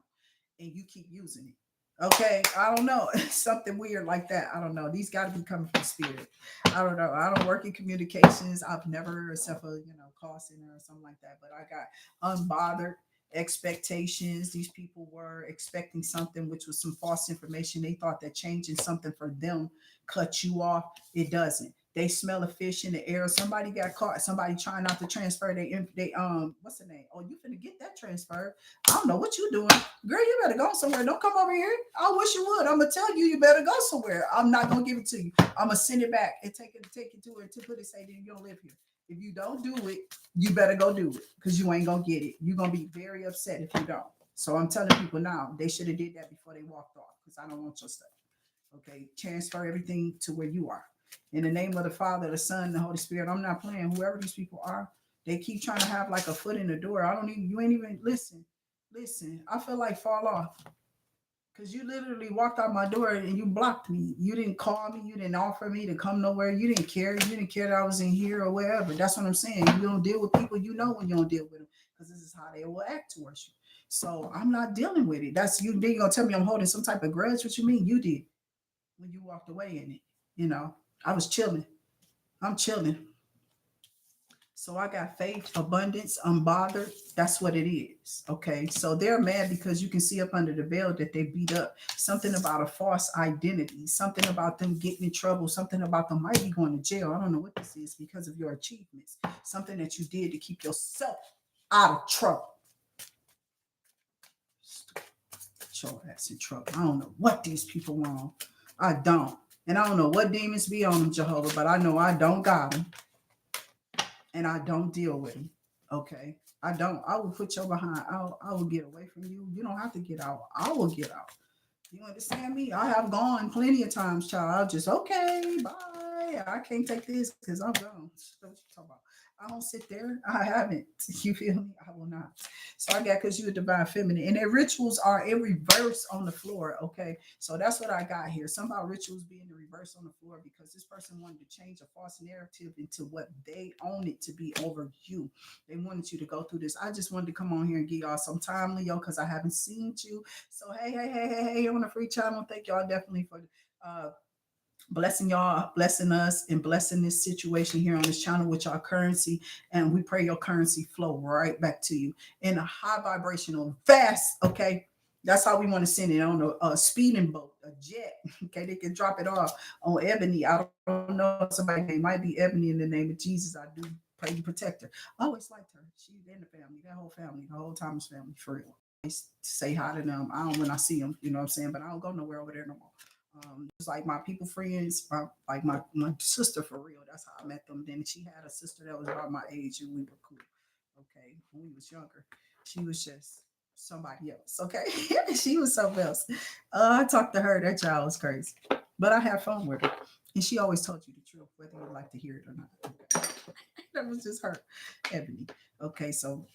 and you keep using it. Okay, I don't know. Something weird like that. I don't know. These got to be coming from spirit. I don't know. I don't work in communications. I've never, except for call center or something like that. But I got unbothered expectations. These people were expecting something, which was some false information. They thought that changing something for them cut you off. It doesn't. They smell a fish in the air. Somebody got caught. Somebody trying not to transfer. They what's the name? Oh, you finna get that transfer. I don't know what you doing. Girl, you better go somewhere. Don't come over here. I wish you would. I'm gonna tell you, you better go somewhere. I'm not gonna give it to you. I'm gonna send it back and take it to her to put it, say that you don't live here. If you don't do it, you better go do it because you ain't gonna get it. You're gonna be very upset if you don't. So I'm telling people now, they should have did that before they walked off because I don't want your stuff. Okay, transfer everything to where you are. In the name of the Father, the Son, the Holy Spirit. I'm not playing. Whoever these people are, they keep trying to have like a foot in the door. You ain't even listen. I feel like fall off. Because you literally walked out my door and you blocked me. You didn't call me. You didn't offer me to come nowhere. You didn't care. You didn't care that I was in here or wherever. That's what I'm saying. You don't deal with people, when you don't deal with them. Because this is how they will act towards you. So I'm not dealing with it. That's you. Then you're going to tell me I'm holding some type of grudge. What you mean? You did when you walked away in it. I was chilling. I'm chilling. So I got faith, abundance, unbothered. That's what it is. Okay. So they're mad because you can see up under the veil that they beat up. Something about a false identity, something about them getting in trouble, something about them might be going to jail. I don't know what this is because of your achievements. Something that you did to keep yourself out of trouble. Get your ass in trouble. I don't know what these people want. I don't. And I don't know what demons be on them, Jehovah, but I know I don't got them. And I don't deal with them. Okay. I don't. I will put your behind. I will get away from you. You don't have to get out. I will get out. You understand me? I have gone plenty of times, child. I'll just, okay, bye. I can't take this because I'm gone. What you talking about? I don't sit there. I haven't. You feel me? I will not. So I got because you're a divine feminine. And their rituals are in reverse on the floor. Okay. So that's what I got here. Somehow rituals being in reverse on the floor because this person wanted to change a false narrative into what they own it to be over you. They wanted you to go through this. I just wanted to come on here and give y'all some time, Leo, because I haven't seen you. So hey, on the free channel. Thank y'all definitely for uh blessing y'all, blessing us, and blessing this situation here on this channel with y'all currency. And we pray your currency flow right back to you in a high vibrational, fast. Okay. That's how we want to send it on a speeding boat, a jet. Okay, they can drop it off on Ebony. I don't know somebody name might be Ebony in the name of Jesus. I do pray you protect her. I always liked her. She in the family, that whole family, the whole Thomas family, for real. Say hi to them. I don't when I see them, you know what I'm saying? But I don't go nowhere over there no more. Just like my people friends, like my sister for real. That's how I met them. Then she had a sister that was about my age, and we were cool. Okay, when we was younger, she was just somebody else. Okay, she was something else. I talked to her. That child was crazy, but I had fun with her, and she always told you the truth, whether you like to hear it or not. Okay. That was just her, Ebony. Okay, so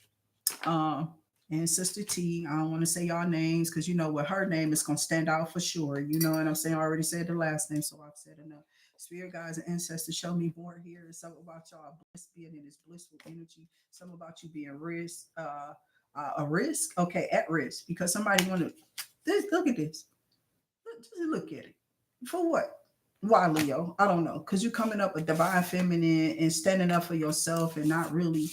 um, and Sister T. I don't want to say y'all names because you know what her name is gonna stand out for sure. You know what I'm saying? I already said the last name, so I've said enough. Spirit guides and ancestors show me more here. It's something about y'all being in this blissful energy. Something about you being a risk. Okay, at risk because somebody want to. This look at this. Just look at it. For what? Why, Leo? I don't know. Because you're coming up with divine feminine and standing up for yourself and not really,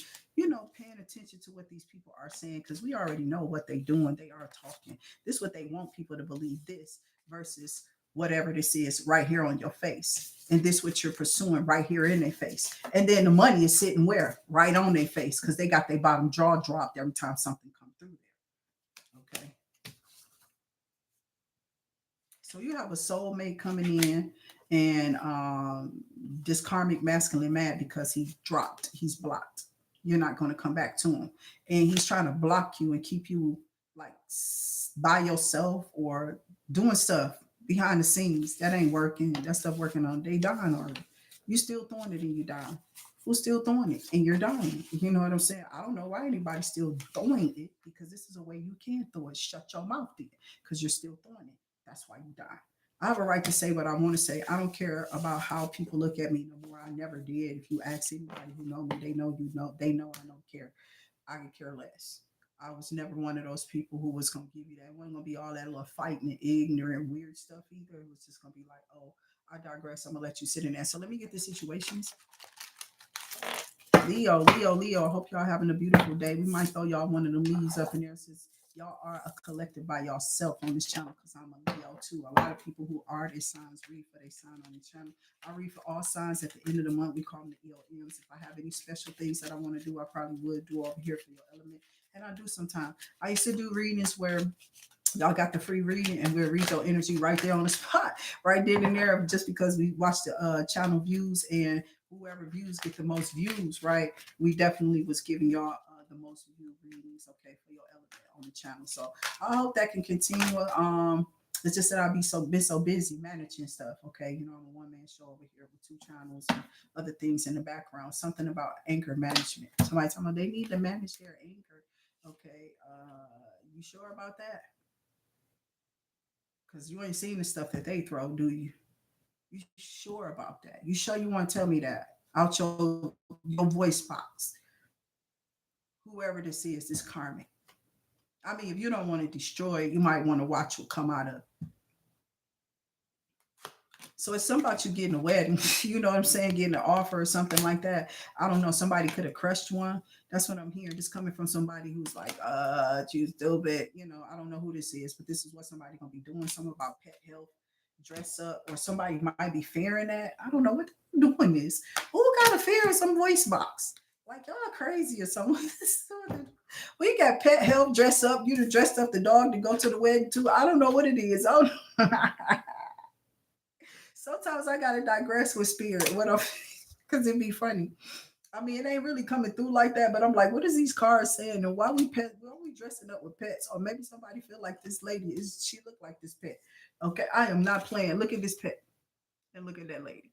paying attention to what these people are saying. Because we already know what they're doing. They are talking. This is what they want people to believe this versus whatever this is right here on your face. And this what you're pursuing right here in their face. And then the money is sitting where? Right on their face. Because they got their bottom jaw dropped every time something comes through there. Okay. So you have a soulmate coming in, and this karmic masculine mad because he dropped, he's blocked. You're not going to come back to him, and he's trying to block you and keep you like by yourself or doing stuff behind the scenes that ain't working. That stuff working on they dying already. You still throwing it and you dying. Who's still throwing it and you're dying? You know what I'm saying? I don't know why anybody's still throwing it because this is a way you can throw it. Shut your mouth then because you're still throwing it. That's why you die. I have a right to say what I want to say. I don't care about how people look at me no more. I never did. If you ask anybody who know me, they know you know. They know I don't care. I could care less. I was never one of those people who was gonna give you that. It wasn't gonna be all that little fighting and ignorant weird stuff either. It was just gonna be like, oh, I digress. I'm gonna let you sit in there. So let me get the situations. Leo. I hope y'all having a beautiful day. We might throw y'all one of them leaves up in there since y'all are a collective by yourself on this channel because I'm a Leo too. A lot of people who are their signs read for their sign on the channel. I read for all signs at the end of the month. We call them the ELMs. If I have any special things that I want to do, I probably would do over here for your element. And I do sometimes. I used to do readings where y'all got the free reading and we'll read your energy right there on the spot, right then and there, just because we watch the channel views and whoever views get the most views, right? We definitely was giving y'all the most view readings, okay, for your element on the channel. So I hope that can continue. It's just that I'll be so busy managing stuff. Okay, I'm a one-man show over here with two channels and other things in the background. Something about anchor management. Somebody tell me they need to manage their anchor. Okay, you sure about that? Because you ain't seen the stuff that they throw, do you? You sure about that? You sure you want to tell me that out your voice box? Whoever this is, this karmic. I mean, if you don't want to destroy it, you might want to watch what come out of. So it's something about you getting a wedding, you know what I'm saying, getting an offer or something like that. I don't know. Somebody could have crushed one. That's what I'm hearing. Just coming from somebody who's like, you stupid. I don't know who this is, but this is what somebody gonna be doing. Something about pet health, dress up, or somebody might be fearing that. I don't know what they're doing this. Who got a fear in some voice box? Like y'all crazy or something. We got pet health, dress up. You dressed up the dog to go to the wedding too. I don't know what it is. Oh, sometimes I gotta digress with spirit. What I'm because it'd be funny. I mean, it ain't really coming through like that, but I'm like, what is these cards saying? And why we dressing up with pets? Or maybe somebody feel like this lady she look like this pet. Okay, I am not playing. Look at this pet and look at that lady.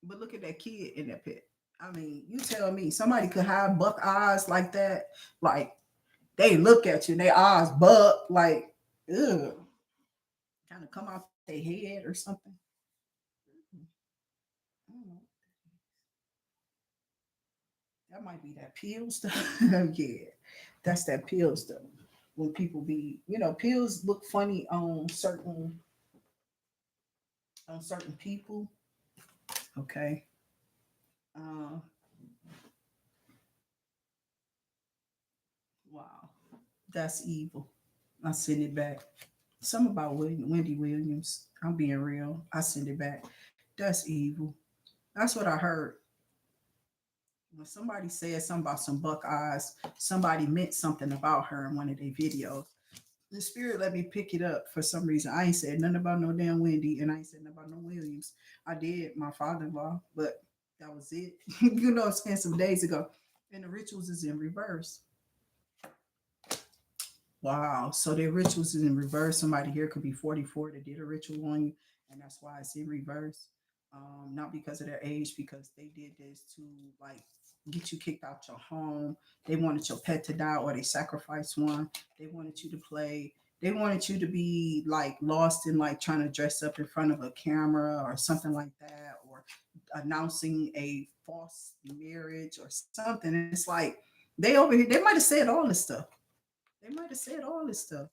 But look at that kid in that pet. I mean, you tell me somebody could have buck eyes like that. Like they look at you, and their eyes buck like, ugh, kind of come off their head or something. I don't know. That might be that pill stuff. Yeah, that's that pill stuff. When people be, pills look funny on certain people. Okay. Uh, wow, that's evil. I send it back. Something about Wendy Williams. I'm being real. I send it back. That's evil. That's what I heard. When somebody said something about some buck eyes, somebody meant something about her in one of their videos. The spirit let me pick it up for some reason. I ain't said nothing about no damn Wendy, and I ain't said nothing about no Williams. I did my father-in-law, but that was it. I'm saying, some days ago. And the rituals is in reverse. Wow. So their rituals is in reverse. Somebody here could be 44 that did a ritual on you, and that's why it's in reverse. Not because of their age, because they did this to like get you kicked out your home. They wanted your pet to die, or they sacrificed one. They wanted you to play. They wanted you to be like lost in like trying to dress up in front of a camera or something like that, or announcing a false marriage or something. It's like they over here. They might have said all this stuff. They might have said all this stuff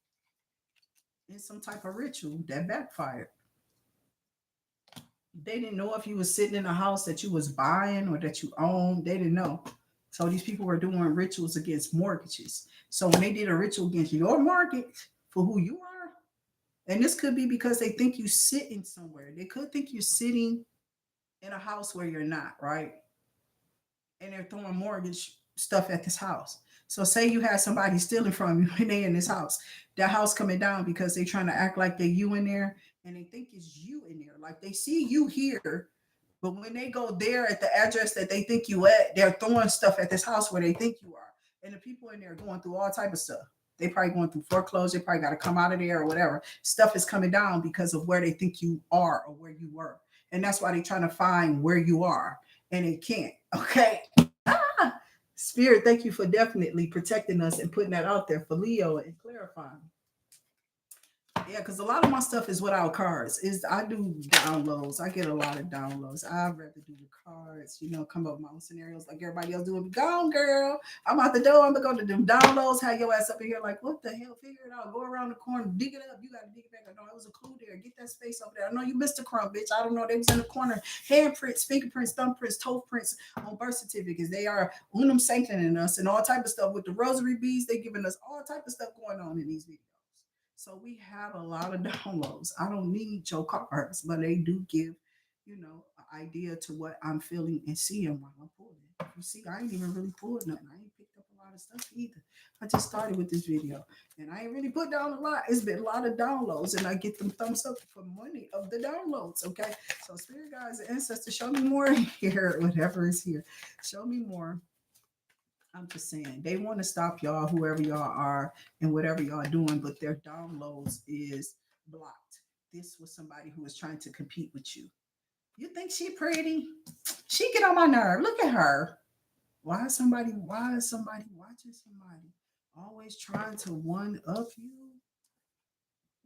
in some type of ritual that backfired. They didn't know if you was sitting in a house that you was buying or that you owned. They didn't know. So these people were doing rituals against mortgages. So when they did a ritual against your mortgage for who you are, and this could be because they think you sitting somewhere. They could think you're sitting in a house where you're not, right? And they're throwing mortgage stuff at this house. So say you had somebody stealing from you and they in this house. That house coming down because they trying to act like they you in there and they think it's you in there. Like they see you here, but when they go there at the address that they think you at, they're throwing stuff at this house where they think you are. And the people in there going through all type of stuff. They probably going through foreclosure. They probably got to come out of there or whatever. Stuff is coming down because of where they think you are or where you were. And that's why they're trying to find where you are. And they can't. Okay. Ah, Spirit, thank you for definitely protecting us and putting that out there for Leo and clarifying. Yeah, because a lot of my stuff is without cards. Is I do downloads. I get a lot of downloads. I'd rather do the cards, come up with my own scenarios like everybody else doing. Go on, girl. I'm out the door. I'm gonna go to them downloads. Have your ass up in here like, what the hell? Figure it out. Go around the corner, dig it up. You gotta dig it back. I know it was a clue there. Get that space over there. I know you missed a crumb, bitch. I don't know. They was in the corner. Handprints, fingerprints, thumbprints, toe prints on birth certificates. They are unum sanctioning us and all type of stuff with the rosary beads. They giving us all type of stuff going on in these videos. So we have a lot of downloads. I don't need your cards, but they do give, an idea to what I'm feeling and seeing while I'm pulling. You see, I ain't even really pulled nothing. I ain't picked up a lot of stuff either. I just started with this video and I ain't really put down a lot. It's been a lot of downloads and I get them thumbs up for money of the downloads. Okay. So spirit guides and ancestors, show me more here, whatever is here. Show me more. I'm just saying they want to stop y'all, whoever y'all are, and whatever y'all doing, but their downloads is blocked. This was somebody who was trying to compete with you. You think she pretty? She get on my nerve. Look at her. Why is somebody watching somebody? Always trying to one up you.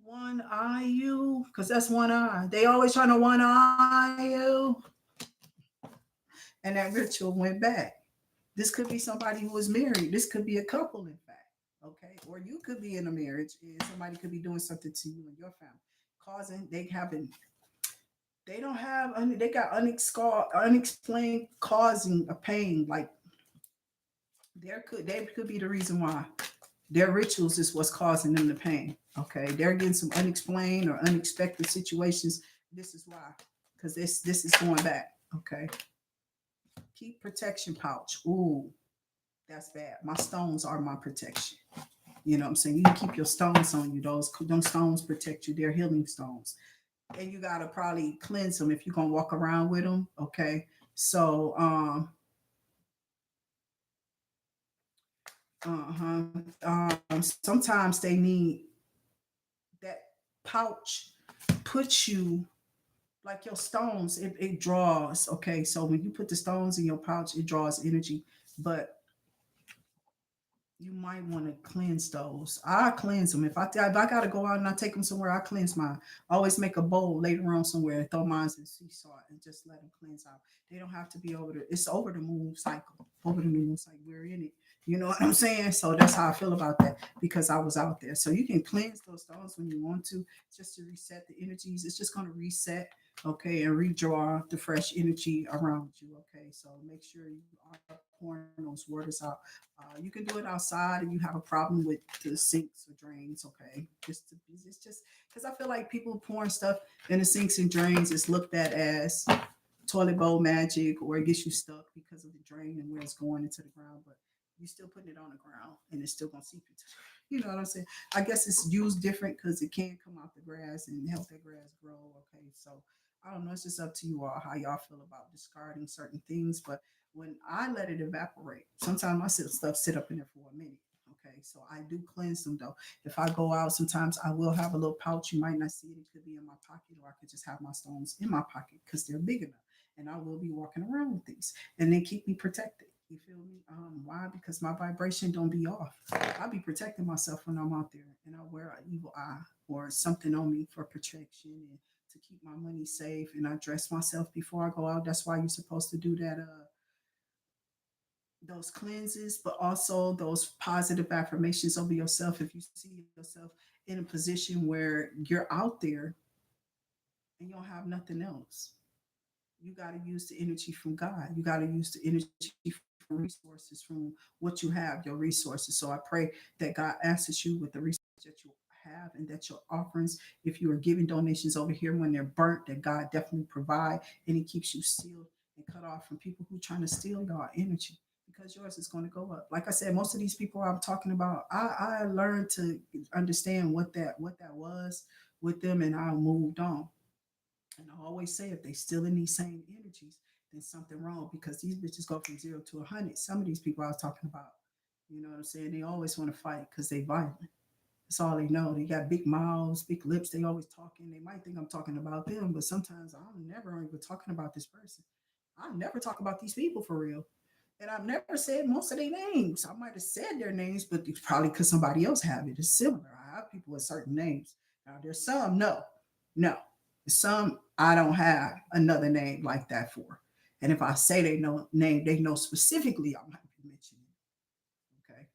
One eye you. Because that's one eye. They always trying to one eye you. And that ritual went back. This could be somebody who was married. This could be a couple, in fact. Okay. Or you could be in a marriage and somebody could be doing something to you and your family. Causing, they don't have, they got unexplained causing a pain. Like they could be the reason why. Their rituals is what's causing them the pain. Okay. They're getting some unexplained or unexpected situations. This is why. Because this is going back. Okay. Keep protection pouch. Ooh, that's bad. My stones are my protection. You know what I'm saying? You can keep your stones on you. Those stones protect you. They're healing stones. And you gotta probably cleanse them if you're gonna walk around with them. Okay. So Uh-huh. Sometimes they need that pouch puts you like your stones, it draws. Okay, so when you put the stones in your pouch, it draws energy. But you might want to cleanse those. I cleanse them. If I gotta go out and I take them somewhere, I cleanse mine. I always make a bowl later on somewhere and throw mine in sea salt and just let them cleanse out. They don't have to be over the. It's over the moon cycle. Over the moon cycle. We're in it. You know what I'm saying? So that's how I feel about that because I was out there. So you can cleanse those stones when you want to, just to reset the energies. It's just gonna reset, okay, and redraw the fresh energy around you. Okay, so make sure you are pouring those waters out. You can do it outside if you have a problem with the sinks or drains. Okay, it's just because I feel like people pouring stuff in the sinks and drains is looked at as toilet bowl magic, or it gets you stuck because of the drain and where it's going into the ground. But you're still putting it on the ground, and it's still gonna seep into. You know what I'm saying? I guess it's used different because it can come out the grass and help that grass grow. Okay, so I don't know. It's just up to you all how y'all feel about discarding certain things. But when I let it evaporate, sometimes my stuff sit up in there for a minute. Okay, so I do cleanse them though. If I go out, sometimes I will have a little pouch. You might not see it. It could be in my pocket, or I could just have my stones in my pocket because they're big enough. And I will be walking around with these, and they keep me protected. You feel me? Why? Because my vibration don't be off. I be protecting myself when I'm out there, and I wear an evil eye or something on me for protection and to keep my money safe. And I dress myself before I go out. That's why you're supposed to do that. Those cleanses, but also those positive affirmations over yourself. If you see yourself in a position where you're out there and you don't have nothing else, you got to use the energy from God. You got to use the energy from resources, from what you have, your resources. So I pray that God answers you with the resources that you have, and that your offerings, if you are giving donations over here when they're burnt, that God definitely provide, and He keeps you sealed and cut off from people who trying to steal your energy, because yours is going to go up. Like I said, most of these people I'm talking about, I learned to understand what that was with them, and I moved on. And I always say, if they still in these same energies, then something wrong, because these bitches go from 0 to 100. Some of these people I was talking about, you know what I'm saying? They always want to fight because they violent. That's all they know. They got big mouths, big lips. They always talking. They might think I'm talking about them, but sometimes I'm never even talking about this person. I never talk about these people for real. And I've never said most of their names. I might have said their names, but it's probably because somebody else have it. It's similar. I have people with certain names. Now there's some, no. Some I don't have another name like that for. And if I say they know name, they know specifically I'm not going to mention it. Okay.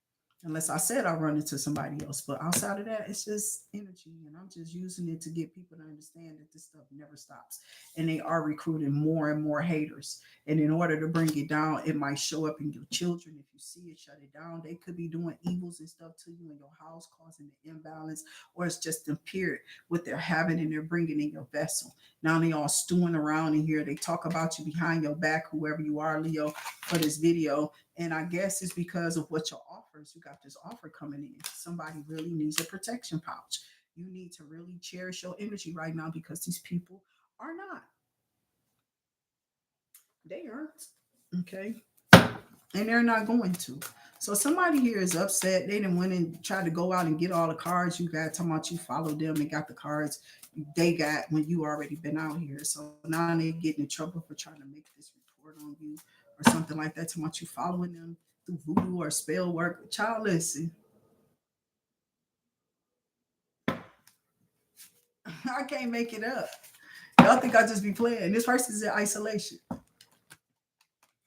Unless I said I run into somebody else. But outside of that, it's just energy. And I'm just using it to get people to understand that this stuff never stops. And they are recruiting more and more haters. And in order to bring it down, it might show up in your children. If you see it, shut it down. They could be doing evils and stuff to you in your house, causing the imbalance, or it's just the period what they're having and they're bringing in your vessel. Now they all stewing around in here. They talk about you behind your back, whoever you are, Leo, for this video. And I guess it's because of what your offers. You got this offer coming in. Somebody really needs a protection pouch. You need to really cherish your energy right now, because these people are not. They aren't. Okay. And they're not going to. So somebody here is upset. They didn't went and tried to go out and get all the cards you got. Talking about you followed them and got the cards they got when you already been out here. So now they getting in trouble for trying to make this report on you or something like that. Talking about you following them through voodoo or spell work. Child, listen. I can't make it up. Y'all think I just be playing. This person's in isolation.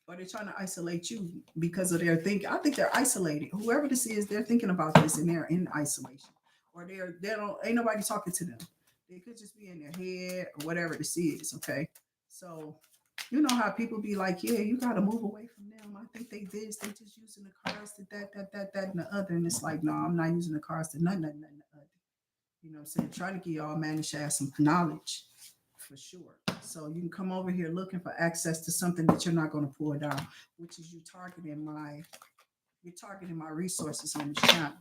Or they're trying to isolate you because of their thinking. I think they're isolated. Whoever this is, they're thinking about this and they're in isolation, or they don't ain't nobody talking to them. They could just be in their head or whatever this is. Okay, so you know how people be like, yeah, you got to move away from them. I think they this, they just using the cards to that, and the other, and it's like, no, I'm not using the cards to nothing, the other. You know what I'm saying? Trying to get y'all managed to have some knowledge for sure. So you can come over here looking for access to something that you're not going to pull down, which is you're targeting my resources on this channel.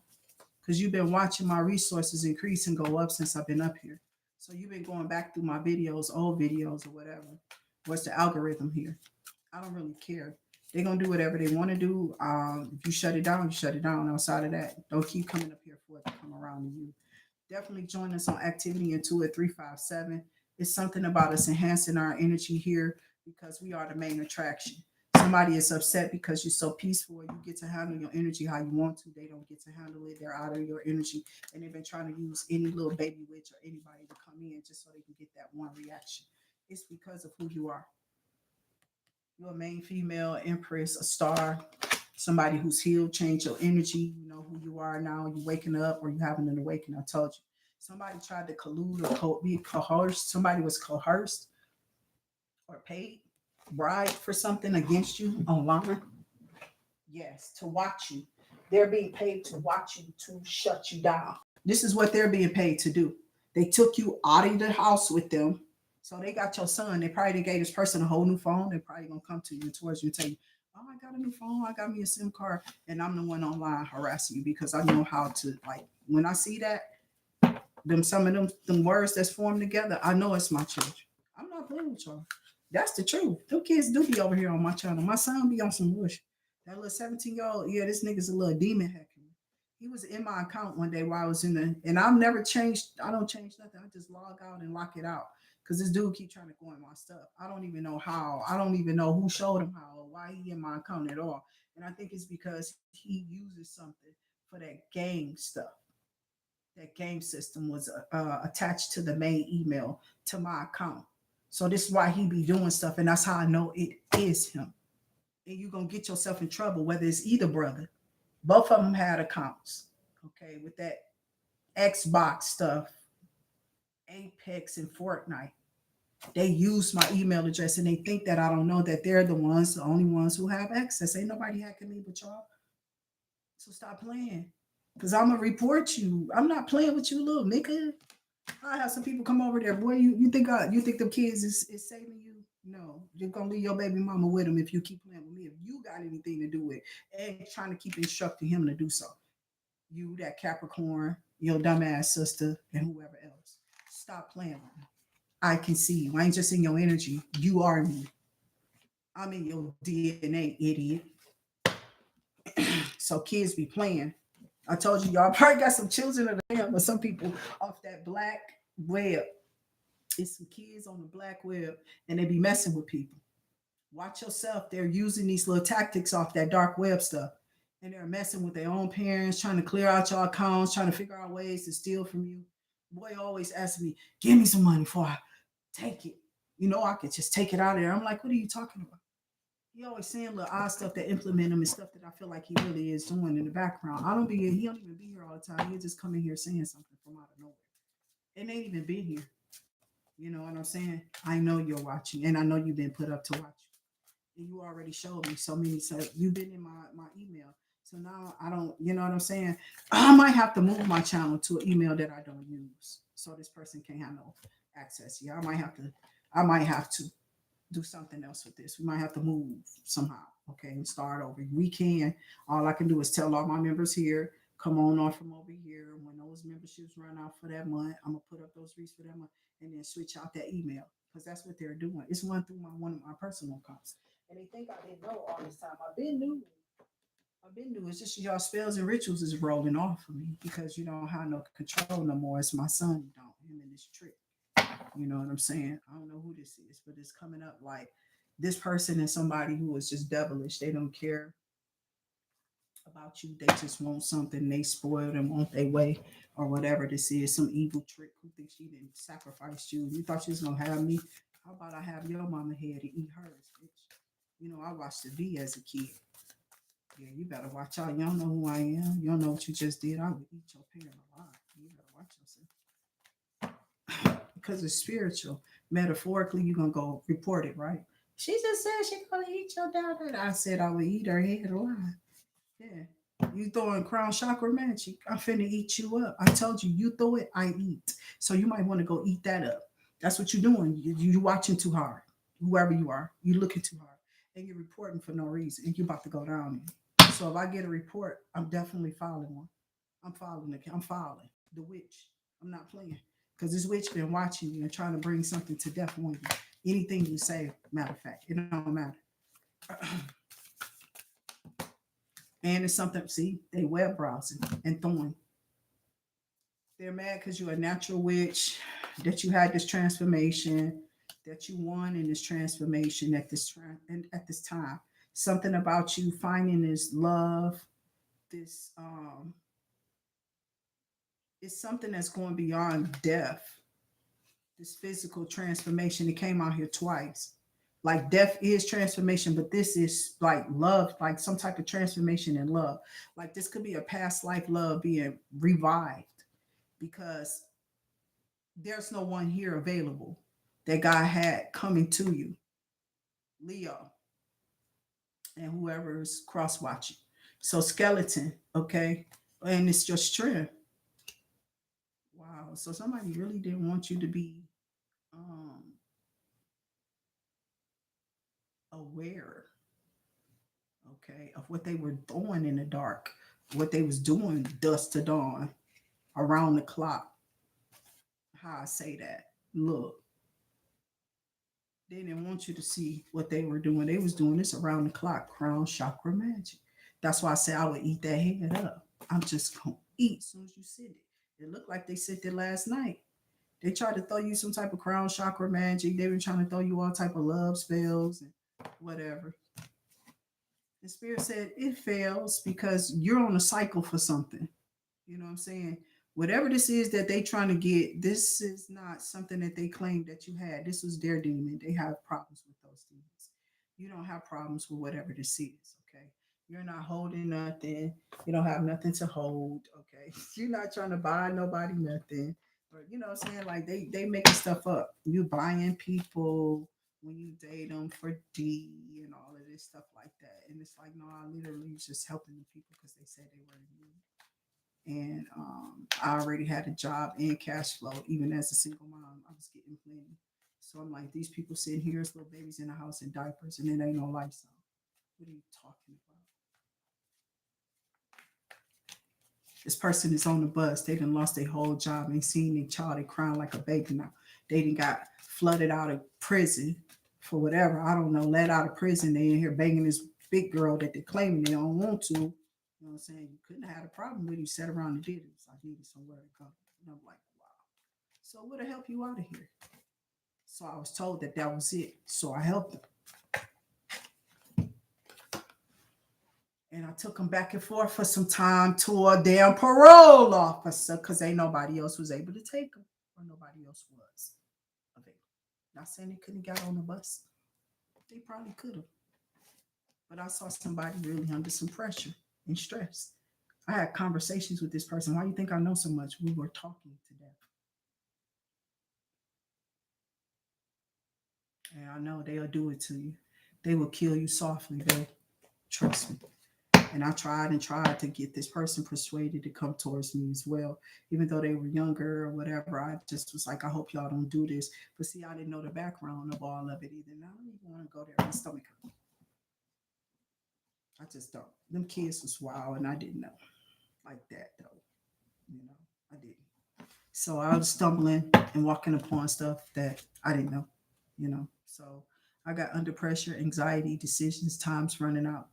Because you've been watching my resources increase and go up since I've been up here. So you've been going back through my videos, old videos or whatever. What's the algorithm here? I don't really care. They're gonna do whatever they want to do. If you shut it down, you shut it down. Outside of that, don't keep coming up here for it to come around to you. Definitely join us on Activity Intuit 357. It's something about us enhancing our energy here because we are the main attraction. Somebody is upset because you're so peaceful and you get to handle your energy how you want to. They don't get to handle it. They're out of your energy. And they've been trying to use any little baby witch or anybody to come in just so they can get that one reaction. It's because of who you are. You're a main female empress, a star, somebody who's healed, changed your energy. You know who you are now. You waking up or you having an awakening. I told you. Somebody tried to collude or be coerced. Somebody was coerced or paid, bribed for something against you online. Yes, to watch you. They're being paid to watch you, to shut you down. This is what they're being paid to do. They took you out of the house with them. So they got your son. They probably gave this person a whole new phone. They're probably gonna come to you and towards you and tell you, "Oh, I got a new phone. I got me a SIM card, and I'm the one online harassing you because I know how to like." When I see that, them some of them words that's formed together, I know it's my children. I'm not playing with y'all. That's the truth. Them kids do be over here on my channel. My son be on some bush. That little 17-year-old, yeah, this nigga's a little demon hacking. He was in my account one day while I was in the, and I've never changed. I don't change nothing. I just log out and lock it out because this dude keep trying to go in my stuff. I don't even know how. I don't even know who showed him how or why he in my account at all. And I think it's because he uses something for that game stuff. That game system was attached to the main email to my account. So this is why he be doing stuff, and that's how I know it is him. And you're gonna get yourself in trouble, whether it's either brother. Both of them had accounts, okay, with that Xbox stuff, Apex and Fortnite. They use my email address and they think that I don't know that they're the only ones who have access. Ain't nobody hacking me but y'all. So stop playing. Cause I'm gonna report you. I'm not playing with you, little nigga. I have some people come over there. Boy, you think the kids is saving you? No, you're gonna leave your baby mama with them if you keep playing with me. If you got anything to do with and trying to keep instructing him to do so. You, that Capricorn, your dumbass sister, and whoever else. Stop playing with me. I can see you. I ain't just in your energy. You are me. I'm in your DNA, idiot. So kids be playing. I told you, y'all probably got some children of them, but some people off that black web. It's some kids on the black web, and they be messing with people. Watch yourself. They're using these little tactics off that dark web stuff. And they're messing with their own parents, trying to clear out your accounts, trying to figure out ways to steal from you. Boy always asking me, give me some money before I take it. You know, I could just take it out of there. I'm like, what are you talking about? He always saying little odd stuff that implement him and stuff that I feel like he really is doing in the background. He don't even be here all the time. He'll just come in here saying something from out of nowhere. It ain't even been here. You know what I'm saying? I know you're watching and I know you've been put up to watch. And you already showed me so many. So you've been in my email. So now I don't, you know what I'm saying? I might have to move my channel to an email that I don't use. So this person can't have no access. Yeah, I might have to do something else with this. We might have to move somehow, okay, and start over. We can. All I can do is tell all my members here, come on from over here. When those memberships run out for that month, I'm gonna put up those reads for that month, and then switch out that email because that's what they're doing. It's one through one of my personal accounts, and they think I didn't know all this time. I've been new. I've been new. It's just y'all spells and rituals is rolling off for me because you don't have no control no more. It's my son, you don't him and this trick. You know what I'm saying? I don't know who this is, but it's coming up like this person is somebody who is just devilish. They don't care about you. They just want something. They spoiled and want their way or whatever this is. Some evil trick who thinks she didn't sacrifice you. You thought she was gonna have me. How about I have your mama head and eat hers, bitch? You know, I watched the V as a kid. Yeah, you better watch out. You don't know who I am. You don't know what you just did. I would eat your parent alive. You better watch yourself. Because it's spiritual. Metaphorically, you're gonna go report it, right? She just said she's gonna eat your daughter. I said I would eat her head alive. Yeah. You throwing crown chakra magic. I'm finna eat you up. I told you, you throw it, I eat. So you might want to go eat that up. That's what you're doing. You're watching too hard. Whoever you are, you're looking too hard. And you're reporting for no reason. And you're about to go down. So if I get a report, I'm definitely filing one. I'm filing the witch. I'm not playing. Because this witch been watching you and trying to bring something to death on you. Anything you say, matter of fact, it don't matter. And it's something, see, they web browsing and throwing. They're mad because you're a natural witch, that you had this transformation, that you won in this transformation at and at this time. Something about you finding this love, this it's something that's going beyond death. This physical transformation. It came out here twice. Like death is transformation, but this is like love, like some type of transformation in love. Like this could be a past life love being revived because there's no one here available that God had coming to you, Leo, and whoever's cross watching. So skeleton, okay, and it's your strength. Wow. So somebody really didn't want you to be um, aware, okay, of what they were doing in the dark, what they was doing dusk to dawn, around the clock. How I say that? Look, they didn't want you to see what they were doing. They was doing this around the clock, crown chakra magic. That's why I said I would eat that head up. I'm just gonna eat as soon as you sit it. It looked like they sit there last night. They tried to throw you some type of crown chakra magic. They were trying to throw you all type of love spells and whatever. The spirit said it fails because you're on a cycle for something. You know what I'm saying? Whatever this is that they trying to get, this is not something that they claimed that you had. This was their demon. They have problems with those demons. You don't have problems with whatever this is, okay? You're not holding nothing. You don't have nothing to hold, okay? You're not trying to buy nobody nothing. Or you know what I'm saying? Like they making stuff up. You buying people when you date them for D and all of this stuff like that. And it's like, no, I literally was just helping the people because they said they were in need. And I already had a job and cash flow. Even as a single mom, I was getting plenty. So I'm like, these people sitting here as little babies in the house in diapers, and it ain't no lights on. What are you talking about? This person is on the bus. They done lost their whole job. Ain't seen their child. They crying like a baby now. They done got flooded out of prison for whatever. I don't know. Let out of prison. They in here banging this big girl that they claiming they don't want to. You know what I'm saying? You couldn't have had a problem with you. Sat around and did it. So I needed somewhere to go. And I'm like, wow. So what to help you out of here? So I was told that that was it. So I helped them. And I took them back and forth for some time to a damn parole officer because ain't nobody else was able to take them or nobody else was available. Not saying they couldn't get on the bus. They probably could have. But I saw somebody really under some pressure and stress. I had conversations with this person. Why do you think I know so much? We were talking to death. And I know they'll do it to you. They will kill you softly, babe. Trust me. And I tried to get this person persuaded to come towards me as well. Even though they were younger or whatever, I just was like, I hope y'all don't do this. But see, I didn't know the background of all of it either. Now I don't even want to go there. My stomach hurt. I just don't. Them kids was wild and I didn't know. Like that though. You know, I didn't. So I was stumbling and walking upon stuff that I didn't know, you know. So I got under pressure, anxiety, decisions, times running out.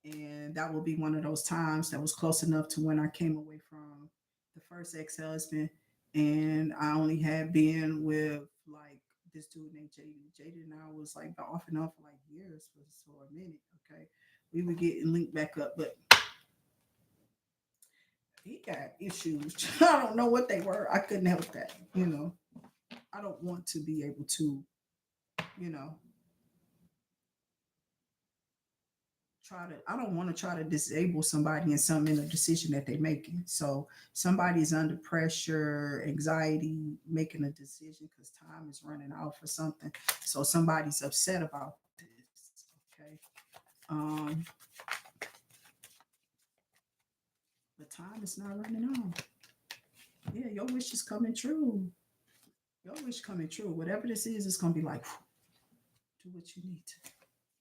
And that will be one of those times that was close enough to when I came away from the first ex-husband. And I only had been with like this dude named Jaden. Jaden and I was like off and on for like years for a minute. Okay. We were getting linked back up, but he got issues. I don't know what they were. I couldn't help that. You know, I don't want to be able to, you know, I don't want to try to disable somebody in some in a decision that they're making. So somebody's under pressure, anxiety, making a decision because time is running out for something. So somebody's upset about this. Okay. Um, the time is not running out. Yeah, your wish is coming true. Your wish coming true. Whatever this is, it's gonna be like do what you need to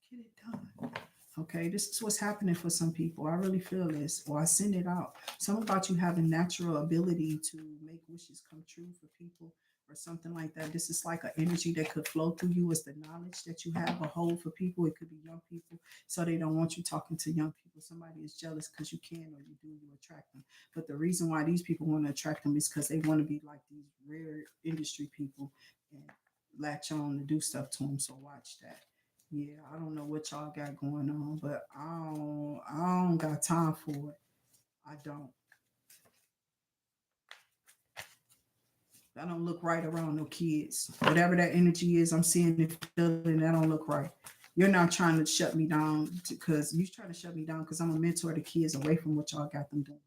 get it done. Okay, this is what's happening for some people. I really feel this, or I send it out. Some about you having natural ability to make wishes come true for people, or something like that. This is like an energy that could flow through you. It's the knowledge that you have a hold for people. It could be young people, so they don't want you talking to young people. Somebody is jealous because you can or you do, you attract them. But the reason why these people want to attract them is because they want to be like these rare industry people and latch on to do stuff to them. So watch that. Yeah, I don't know what y'all got going on, but I don't got time for it. I don't. I don't look right around no kids. Whatever that energy is, I'm seeing and feeling that don't look right. You're not trying to shut me down because you trying to shut me down because I'm a mentor to kids away from what y'all got them doing.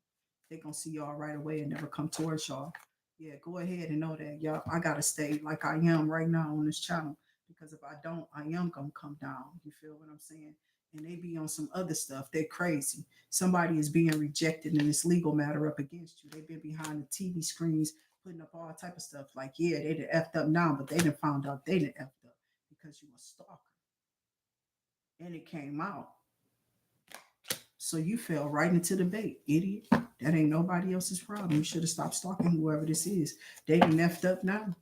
They gonna see y'all right away and never come towards y'all. Yeah, go ahead and know that, y'all. I gotta stay like I am right now on this channel because if I don't, I am gonna come down. You feel what I'm saying? And they be on some other stuff. They're crazy. Somebody is being rejected in this legal matter up against you. They've been behind the TV screens putting up all type of stuff. Like, yeah, they done effed up now, but they done found out they done effed up because you a stalker. And it came out. So you fell right into the bait, idiot. That ain't nobody else's problem. You should have stopped stalking whoever this is. They done effed up now.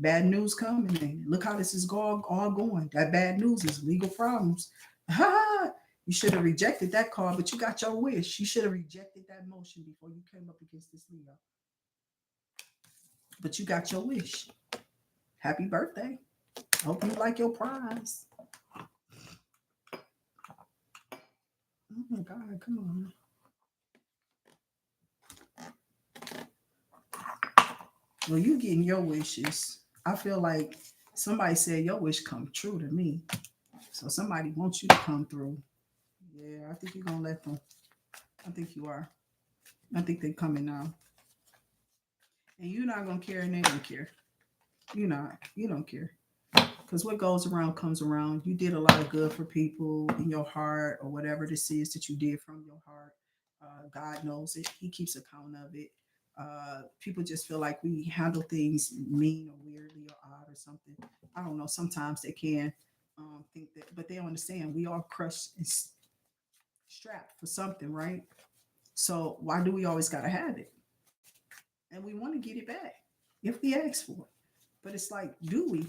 Bad news coming. And look how this is all going. That bad news is legal problems. You should have rejected that call, but you got your wish. You should have rejected that motion before you came up against this Leo. But you got your wish. Happy birthday. Hope you like your prize. Oh my God, come on. Well, you getting your wishes. I feel like somebody said your wish come true to me. So somebody wants you to come through. Yeah, I think you're gonna let them. I think you are. I think they coming now. And you're not gonna care and they don't care. You're not. You don't care. Because what goes around comes around. You did a lot of good for people in your heart or whatever this is that you did from your heart. God knows it. He keeps account of it. People just feel like we handle things mean or weirdly or odd or something. I don't know. Sometimes they can think that, but they don't understand. We are crushed and strapped for something, right? So why do we always got to have it? And we want to get it back if we ask for it. But it's like, do we?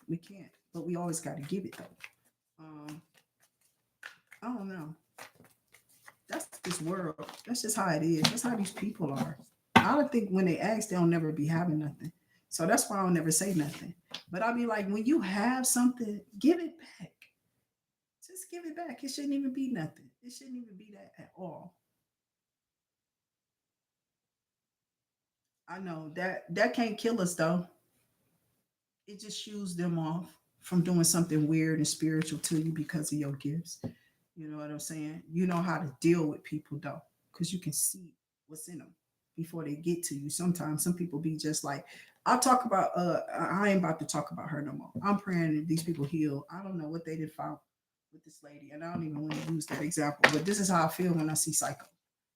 We can't. But we always got to give it though. I don't know. That's this world. That's just how it is. That's how these people are. I don't think when they ask, they'll never be having nothing. So that's why I'll never say nothing. But I'll be like, when you have something, give it back. Just give it back. It shouldn't even be nothing. It shouldn't even be that at all. I know that can't kill us though. It just shoos them off from doing something weird and spiritual to you because of your gifts. You know what I'm saying? You know how to deal with people though, because you can see what's in them before they get to you. Sometimes some people be just like, I'll talk about I ain't about to talk about her no more. I'm praying that these people heal. I don't know what they did found with this lady, and I don't even want to use that example, but this is how I feel when I see psycho.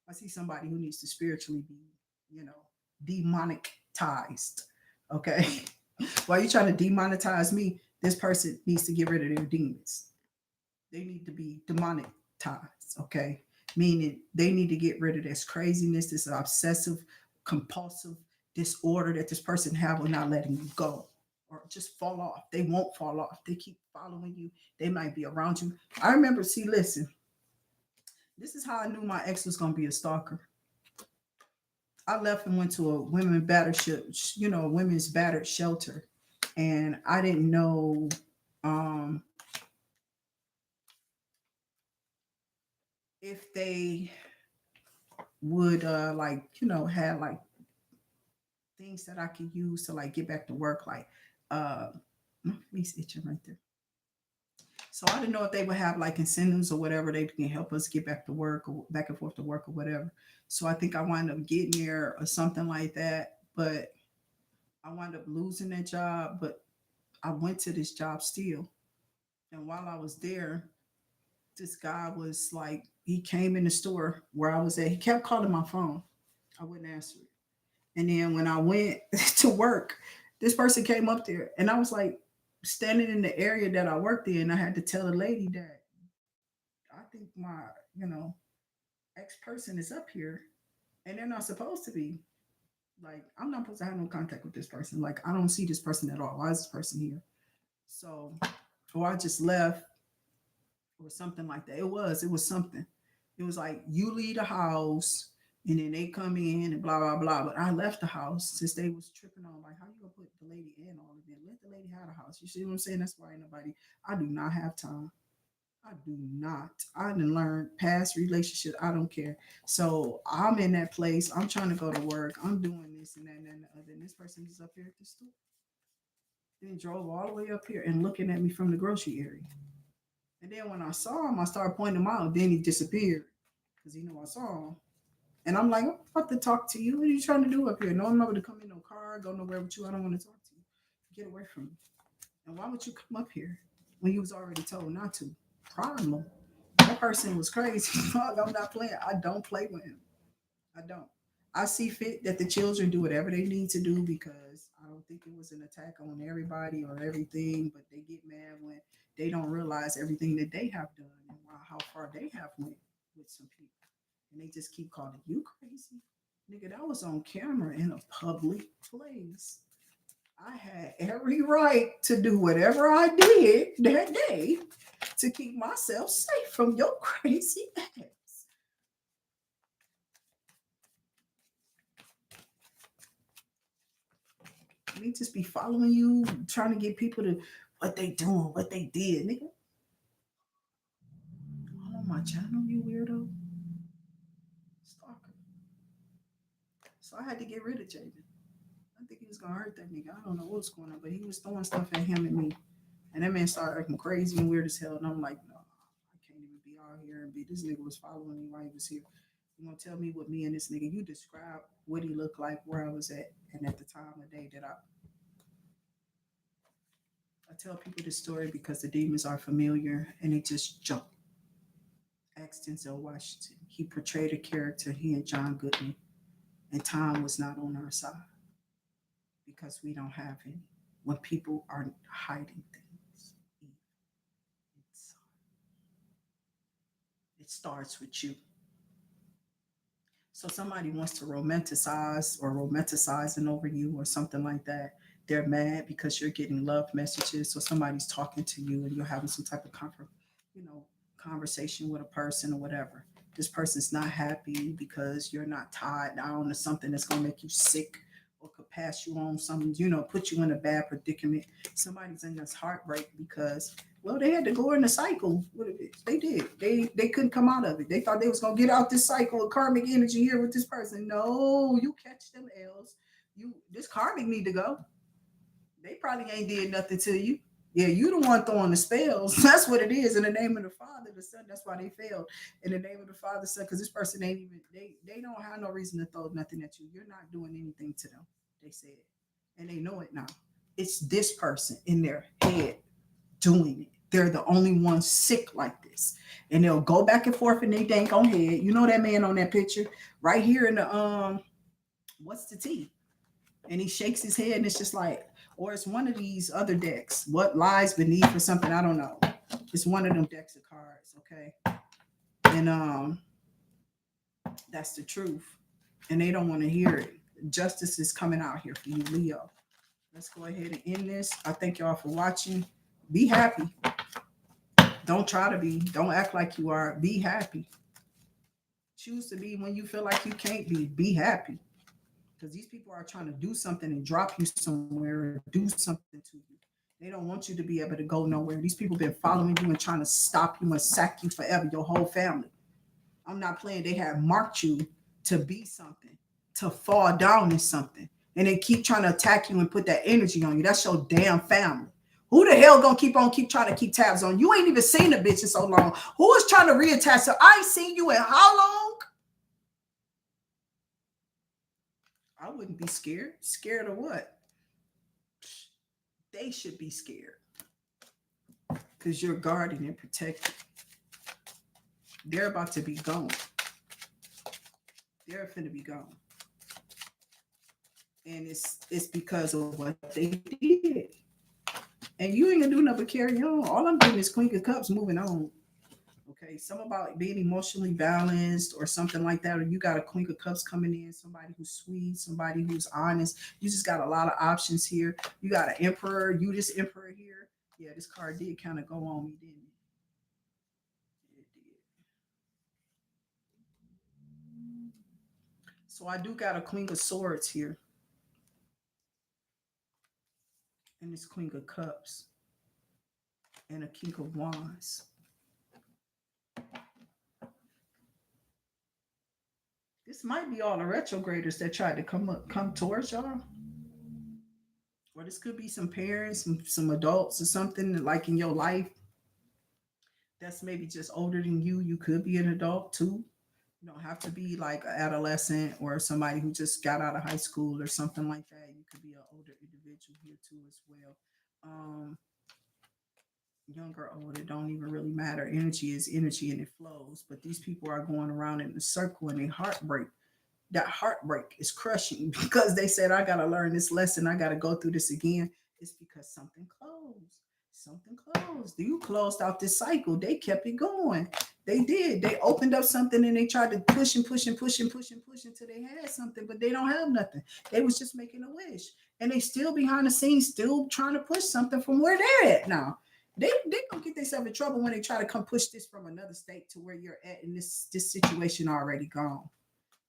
I see somebody who needs to spiritually be, you know, demonetized. Okay. While you're trying to demonetize me, this person needs to get rid of their demons. They need to be demonetized, okay? Meaning they need to get rid of this craziness, this obsessive, compulsive disorder that this person have of not letting you go or just fall off. They won't fall off. They keep following you. They might be around you. I remember, see, listen, this is how I knew my ex was going to be a stalker. I left and went to a women battered, women's battered shelter, and I didn't know um, if they would like had like things that I could use to like get back to work, like uh my face itching right there. So I didn't know if they would have like incentives or whatever they can help us get back to work or back and forth to work or whatever. So I think I wound up getting there or something like that. But I wound up losing that job. But I went to this job still. And while I was there, this guy was like, he came in the store where I was at. He kept calling my phone. I wouldn't answer it. And then when I went to work, this person came up there and I was like standing in the area that I worked in. I had to tell the lady that I think my, you know, ex person is up here and they're not supposed to be. Like, I'm not supposed to have no contact with this person. Like, I don't see this person at all. Why is this person here? So, or I just left or something like that. It was something. It was like you leave the house and then they come in and blah blah blah. But I left the house since they was tripping on like how you gonna put the lady in all of it. Let the lady have the house. You see what I'm saying? That's why ain't nobody. I do not have time. I do not. I didn't learn past relationship. I don't care. So I'm in that place. I'm trying to go to work. I'm doing this and that and the other. And this person is up here at the store. Then drove all the way up here and looking at me from the grocery area. And then when I saw him, I started pointing him out. Then he disappeared because he knew I saw him. And I'm like, I'm about to talk to you. What are you trying to do up here? No, I'm not going to come in no car, go nowhere with you. I don't want to talk to you. Get away from me. And why would you come up here when you was already told not to? Problem. That person was crazy. I'm not playing. I don't play with him. I don't. I see fit that the children do whatever they need to do because I don't think it was an attack on everybody or everything, but they get mad when they don't realize everything that they have done and how far they have went with some people. And they just keep calling you crazy. Nigga, that was on camera in a public place. I had every right to do whatever I did that day to keep myself safe from your crazy ass. They just be following you, trying to get people to what they doing, what they did, nigga. All on my channel, you weirdo. Stalker. So I had to get rid of Jaden. I think he was gonna hurt that nigga. I don't know what's going on, but he was throwing stuff at him and me. And that man started acting crazy and weird as hell. And I'm like, no, I can't even be out here and be. This nigga was following me while he was here. You gonna tell me what me and this nigga? You describe what he looked like, where I was at, and at the time of day that I tell people this story because the demons are familiar and they just jump. Ask Denzel Washington. He portrayed a character, he and John Goodman, and time was not on our side because we don't have any. When people are hiding things, it starts with you. So somebody wants to romanticize or romanticizing over you or something like that. They're mad because you're getting love messages. So somebody's talking to you and you're having some type of you know, conversation with a person or whatever. This person's not happy because you're not tied down to something that's gonna make you sick or could pass you on something, put you in a bad predicament. Somebody's in this heartbreak because well, they had to go in a cycle. They did. They couldn't come out of it. They thought they was gonna get out this cycle of karmic energy here with this person. No, you catch them L's. This karmic need to go. They probably ain't did nothing to you. Yeah, you the one throwing the spells. That's what it is. In the name of the Father, the Son. That's why they failed. In the name of the Father, Son, because this person ain't even. They don't have no reason to throw nothing at you. You're not doing anything to them. They said, and they know it now. It's this person in their head doing it. They're the only ones sick like this. And they'll go back and forth in their dang on head. You know that man on that picture? Right here in the what's the T? And he shakes his head and it's just like, or it's one of these other decks. What lies beneath or something? I don't know. It's one of them decks of cards, okay? And that's the truth. And they don't want to hear it. Justice is coming out here for you, Leo. Let's go ahead and end this. I thank y'all for watching. Be happy. Don't try to be. Don't act like you are. Be happy. Choose to be when you feel like you can't be. Be happy. Because these people are trying to do something and drop you somewhere or do something to you. They don't want you to be able to go nowhere. These people been following you and trying to stop you and sack you forever, your whole family. I'm not playing. They have marked you to be something, to fall down in something. And they keep trying to attack you and put that energy on you. That's your damn family. Who the hell gonna keep trying to keep tabs on? You ain't even seen the bitch in so long. Who is trying to reattach her? I ain't seen you in how long? I wouldn't be scared. Scared of what? They should be scared. Because you're guarding and protecting. They're about to be gone. They're finna be gone. And it's because of what they did. And you ain't gonna do nothing but carry on. All I'm doing is Queen of Cups moving on. Okay, some about being emotionally balanced or something like that, or you got a Queen of Cups coming in, somebody who's sweet, somebody who's honest. You just got a lot of options here. You got an Emperor, you this Emperor here. Yeah, this card did kind of go on me, didn't it? It did. So I do got a Queen of Swords here, and this Queen of Cups, and a King of Wands. This might be all the retrograders that tried to come towards y'all. Or this could be some parents, some adults or something like in your life that's maybe just older than you. You could be an adult too. You don't have to be like an adolescent or somebody who just got out of high school or something like that. You could be an older individual here too as well. Um, Younger, older, don't even really matter. Energy is energy and it flows. But these people are going around in a circle and they heartbreak. That heartbreak is crushing because they said, I got to learn this lesson. I got to go through this again. It's because something closed. Something closed. You closed out this cycle. They kept it going. They did. They opened up something and they tried to push and push and push and push and push until they had something, but they don't have nothing. They was just making a wish. And they still behind the scenes, still trying to push something from where they're at now. They gonna get themselves in trouble when they try to come push this from another state to where you're at, and this situation already gone.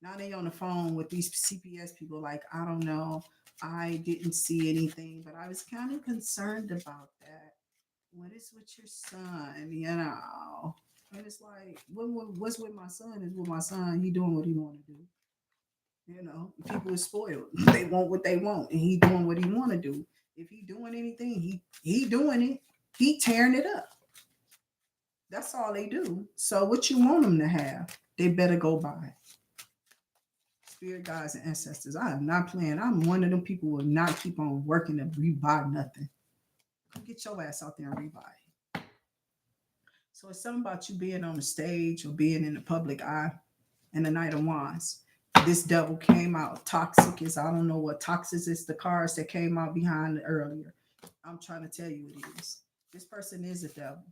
Now they on the phone with these CPS people like, I don't know, I didn't see anything, but I was kind of concerned about that. What is with your son? You know, and it's like, what's with my son is with my son. He doing what he want to do. You know, people is spoiled. They want what they want, and he doing what he want to do. If he doing anything, he doing it. He tearing it up. That's all they do. So what you want them to have, they better go by. Spirit guides and ancestors. I am not playing. I'm one of them people who will not keep on working to rebuy nothing. Come get your ass out there and rebuy. So it's something about you being on the stage or being in the public eye and the Knight of Wands. This devil came out. Toxic is, I don't know what toxic is, the cards that came out behind it earlier. I'm trying to tell you it is. This person is a devil.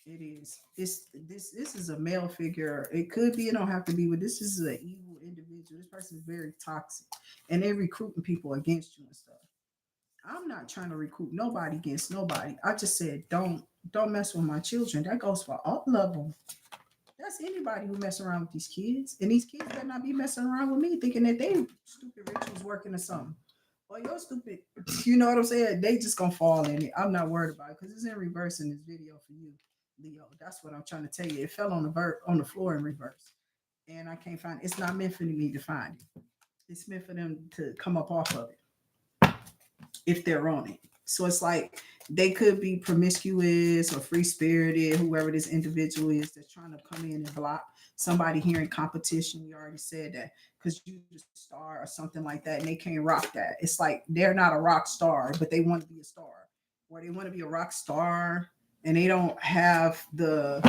It is. It's this is a male figure. It could be, it don't have to be, but this is an evil individual. This person is very toxic. And they're recruiting people against you and stuff. I'm not trying to recruit nobody against nobody. I just said don't mess with my children. That goes for all of them. That's anybody who mess around with these kids. And these kids better not be messing around with me thinking that they stupid rituals working or something. Well, you're stupid. You know what I'm saying? They just gonna fall in it. I'm not worried about it because it's in reverse in this video for you, Leo. That's what I'm trying to tell you. It fell on on the floor in reverse. And I can't find it. It's not meant for me to find it. It's meant for them to come up off of it if they're on it. So it's like they could be promiscuous or free spirited, whoever this individual is that's trying to come in and block somebody here in competition. We already said that because you the star or something like that, and they can't rock that. It's like they're not a rock star, but they want to be a star, or they want to be a rock star, and they don't have they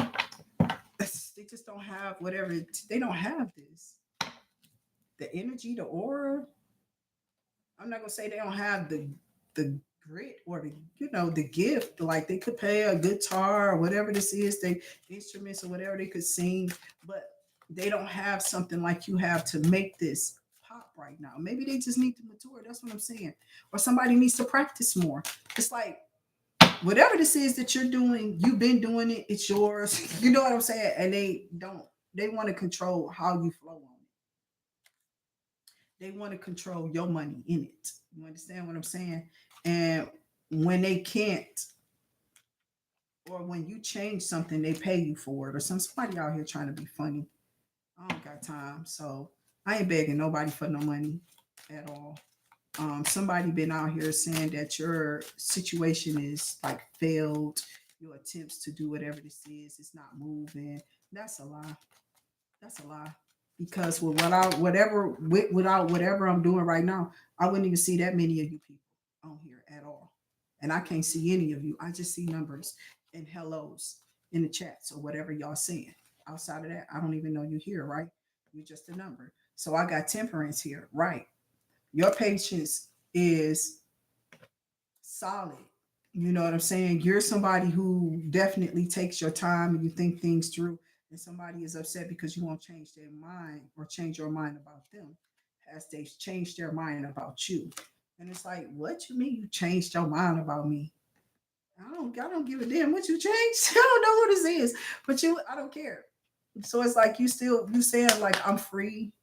just don't have whatever. They don't have this. The energy, the aura, I'm not gonna say they don't have the grit or the gift. Like they could play a guitar or whatever this is, they instruments or whatever they could sing, but they don't have something like you have to make this pop right now. Maybe they just need to mature. That's what I'm saying. Or somebody needs to practice more. It's like whatever this is that you're doing, you've been doing it, it's yours. You know what I'm saying? And they don't. They want to control how you flow on it. They want to control your money in it. You understand what I'm saying? And when they can't, or when you change something, they pay you for it, or somebody out here trying to be funny. I don't got time, so I ain't begging nobody for no money at all. Somebody been out here saying that your situation is like failed, your attempts to do whatever this is, it's not moving. That's a lie. That's a lie. Because without whatever I'm doing right now, I wouldn't even see that many of you people on here at all. And I can't see any of you. I just see numbers and hellos in the chats or whatever y'all saying. Outside of that, I don't even know you here, right? You're just a number. So I got temperance here, right? Your patience is solid. You know what I'm saying? You're somebody who definitely takes your time and you think things through. And somebody is upset because you won't change their mind or change your mind about them as they've changed their mind about you. And it's like, what you mean you changed your mind about me? I don't give a damn what you changed. I don't know who this is. But I don't care. So it's like you saying like I'm free.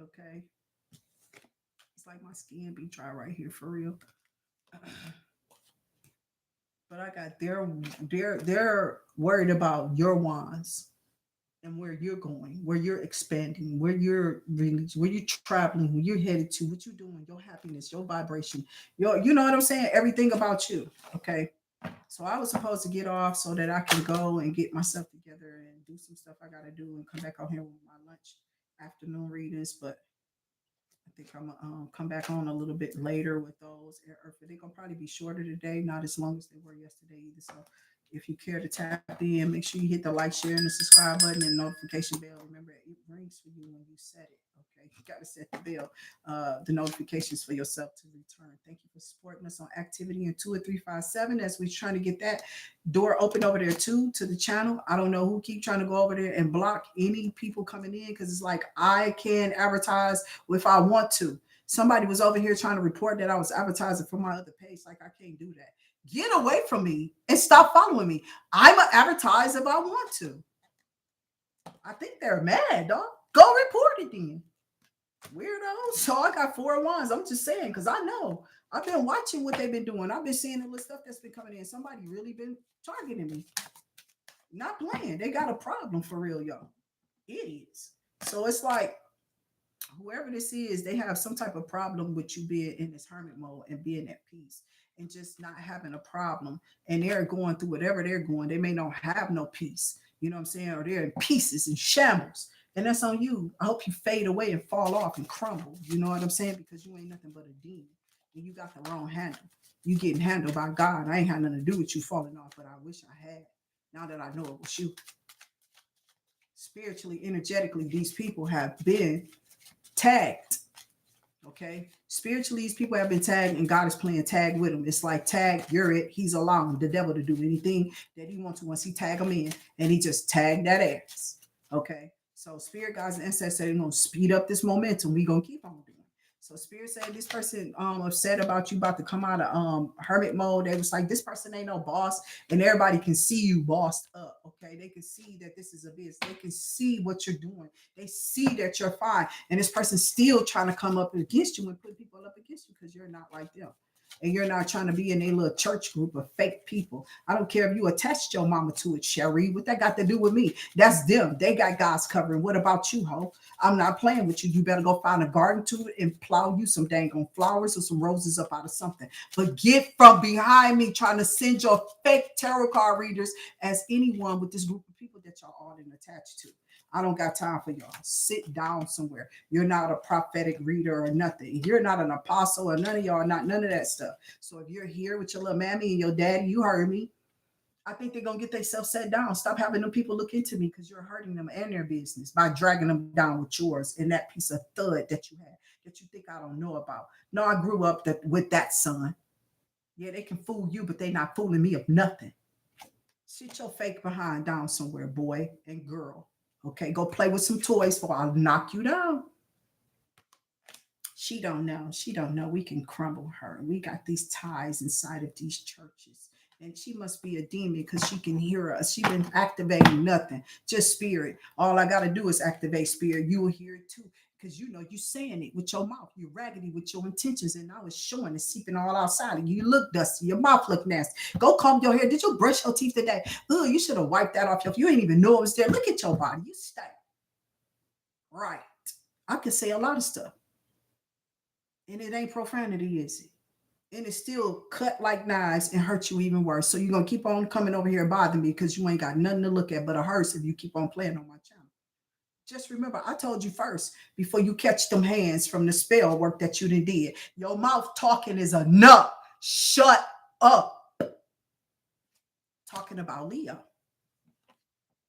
Okay. It's like my skin be dry right here for real. But I got they're worried about your wants and where you're going, where you're expanding, where you're really, where you're traveling, where you're headed to, what you're doing, your happiness, your vibration, you know what I'm saying? Everything about you. Okay. So I was supposed to get off so that I can go and get myself together and do some stuff I gotta do and come back on here with my lunch afternoon readings, but I think I'm gonna come back on a little bit later with those. Or they're gonna probably be shorter today, not as long as they were yesterday either. So if you care to tap in, make sure you hit the like, share, and the subscribe button and notification bell. Remember, it rings for you when you set it. Okay, you got to set the bell, the notifications for yourself to return. Thank you for supporting us on Activity in 20357 as we're trying to get that door open over there too to the channel. I don't know who keep trying to go over there and block any people coming in because it's like I can advertise if I want to. Somebody was over here trying to report that I was advertising for my other page. Like I can't do that. Get away from me and stop following me. I'm an advertise if I want to. I think they're mad, dog. Go report it then. Weirdo. So I got 4 ones. I'm just saying, because I know. I've been watching what they've been doing. I've been seeing all the stuff that's been coming in. Somebody really been targeting me. Not playing. They got a problem for real, y'all. Idiots. So it's like whoever this is, they have some type of problem with you being in this hermit mode and being at peace and just not having a problem. And they're going through whatever they're going. They may not have no peace, you know what I'm saying? Or they're in pieces and shambles. And that's on you. I hope you fade away and fall off and crumble. You know what I'm saying? Because you ain't nothing but a demon. And you got the wrong handle. You getting handled by God. I ain't had nothing to do with you falling off, but I wish I had. Now that I know it was you. Spiritually, energetically, these people have been tagged. Okay. Spiritually, these people have been tagged and God is playing tag with them. It's like tag, you're it. He's allowing the devil to do anything that he wants to once he tag them in and he just tagged that ass. Okay. So spirit guys and ancestors say they're gonna speed up this momentum. We're gonna keep on doing. So spirit said this person upset about you about to come out of hermit mode. They was like, this person ain't no boss, and everybody can see you bossed up. Okay. They can see that this is a business. They can see what you're doing. They see that you're fine. And this person's still trying to come up against you and put people up against you because you're not like them. And you're not trying to be in a little church group of fake people. I don't care if you attached your mama to it, Sherry. What that got to do with me? That's them. They got God's covering. What about you, ho? I'm not playing with you. You better go find a garden to it and plow you some dang on flowers or some roses up out of something. But get from behind me trying to send your fake tarot card readers as anyone with this group of people that y'all all in attached to. I don't got time for y'all. Sit down somewhere. You're not a prophetic reader or nothing. You're not an apostle or none of y'all, not none of that stuff. So if you're here with your little mammy and your daddy, you heard me. I think they're gonna get themselves set down. Stop having them people look into me because you're hurting them and their business by dragging them down with yours and that piece of thud that you had that you think I don't know about. No, I grew up with that son. Yeah, they can fool you, but they not fooling me of nothing. Sit your fake behind down somewhere, boy and girl. Okay, go play with some toys or I'll knock you down. She don't know. She don't know. We can crumble her. We got these ties inside of these churches. And she must be a demon because she can hear us. She been activating nothing. Just spirit. All I got to do is activate spirit. You will hear it too. Because you know you're saying it with your mouth. You're raggedy with your intentions. And now it's showing, it's seeping all outside of you. You look dusty. Your mouth look nasty. Go comb your hair. Did you brush your teeth today? Oh, you should have wiped that off. You ain't even know it was there. Look at your body. You stink. Right. I can say a lot of stuff. And it ain't profanity, is it? And it still cut like knives and hurt you even worse. So you're gonna keep on coming over here and bothering me because you ain't got nothing to look at but a hearse if you keep on playing on my channel. Just remember, I told you first before you catch them hands from the spell work that you did. Your mouth talking is enough. Shut up. Talking about Leo.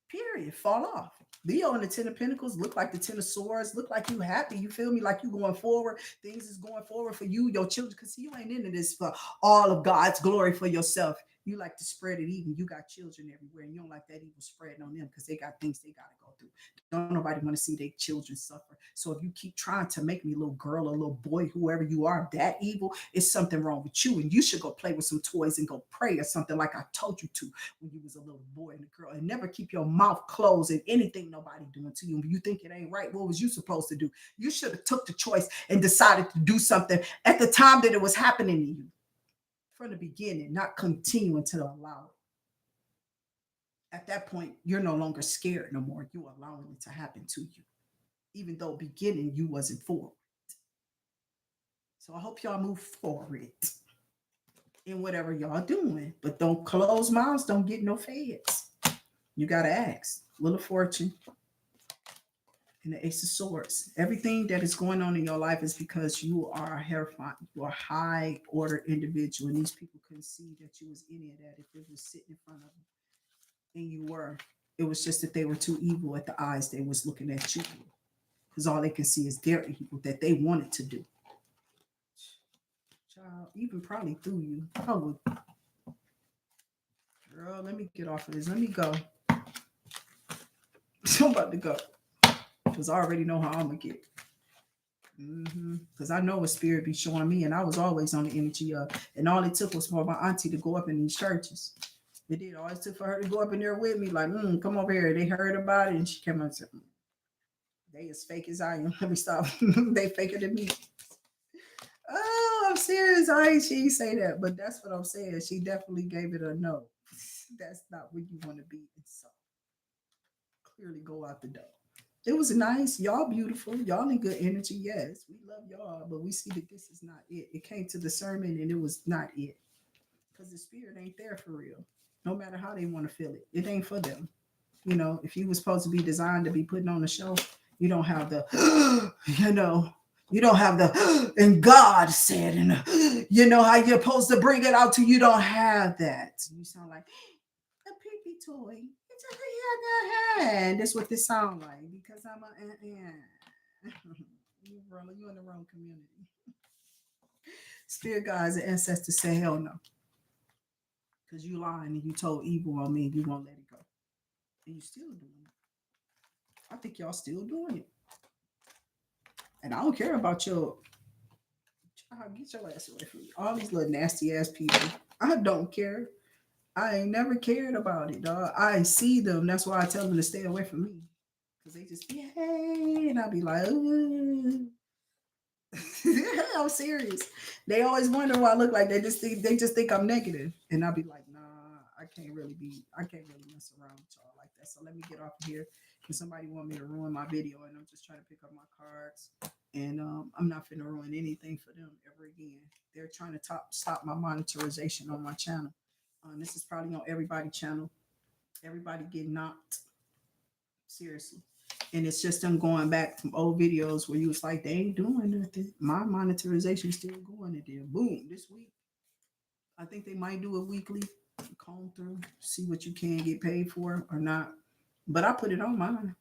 Period. Fall off. Leo and the Ten of Pentacles look like the Ten of Swords. Look like you happy. You feel me? Like you going forward. Things is going forward for you, your children. Because you ain't into this for all of God's glory for yourself. You like to spread it even. You got children everywhere, and you don't like that evil spreading on them because they got things they got to go through. Don't nobody want to see their children suffer. So if you keep trying to make me a little girl, a little boy, whoever you are, that evil, it's something wrong with you. And you should go play with some toys and go pray or something like I told you to when you was a little boy and a girl. And never keep your mouth closed and anything nobody doing to you. If you think it ain't right, what was you supposed to do? You should have took the choice and decided to do something at the time that it was happening to you. From the beginning, not continuing to allow it. At that point, you're no longer scared no more. You're allowing it to happen to you. Even though beginning you wasn't for it. So I hope y'all move forward in whatever y'all doing. But don't close mouths, don't get no feds. You gotta ask. Wheel of Fortune and the Ace of Swords. Everything that is going on in your life is because you are a hierophant, you are a high order individual, and these people couldn't see that you was any of that if it was sitting in front of them. And you were. It was just that they were too evil at the eyes they was looking at you. Because all they can see is their evil that they wanted to do. Child, even probably through you. I would. Girl, let me get off of this. Let me go. I'm about to go. Because I already know how I'm going to get. Because I know what spirit be showing me. And I was always on the energy of. And all it took was for my auntie to go up in these churches. It did. All it took for her to go up in there with me. Like, come over here. They heard about it. And she came up and said, they as fake as I am. Let me stop. They faker than me. Oh, I'm serious. I ain't she say that, but that's what I'm saying. She definitely gave it a no. That's not where you want to be. And so clearly go out the door. It was nice. Y'all beautiful. Y'all in good energy. Yes, we love y'all, but we see that this is not it. It came to the sermon and it was not it. Because the spirit ain't there for real. No matter how they want to feel it. It ain't for them. You know, if you was supposed to be designed to be putting on a show, you don't have the, you don't have the, and God said, and you know how you're supposed to bring it out to you don't have that. You sound like a pee toy. It's a hand. That's what this sound like because I'm you in the wrong community. Spirit guides and ancestors say hell no. Because you lying and you told evil on me and you won't let it go. And you still doing it. I think y'all still doing it. And I don't care about your get your ass away from me. All these little nasty ass people. I don't care. I ain't never cared about it, dog. I see them. That's why I tell them to stay away from me. Because they just be, hey, and I'll be like, I'm serious. They always wonder what I look like. They just think I'm negative. And I'll be like, nah, I can't really mess around with y'all like that. So let me get off of here. Because somebody want me to ruin my video and I'm just trying to pick up my cards. And I'm not finna ruin anything for them ever again. They're trying to stop my monetization on my channel. This is probably on everybody's channel. Everybody getting knocked. Seriously. And it's just them going back from old videos where you was like, they ain't doing nothing. My monetization is still going in there. Boom, this week. I think they might do it weekly. Comb through, see what you can get paid for or not. But I put it on mine.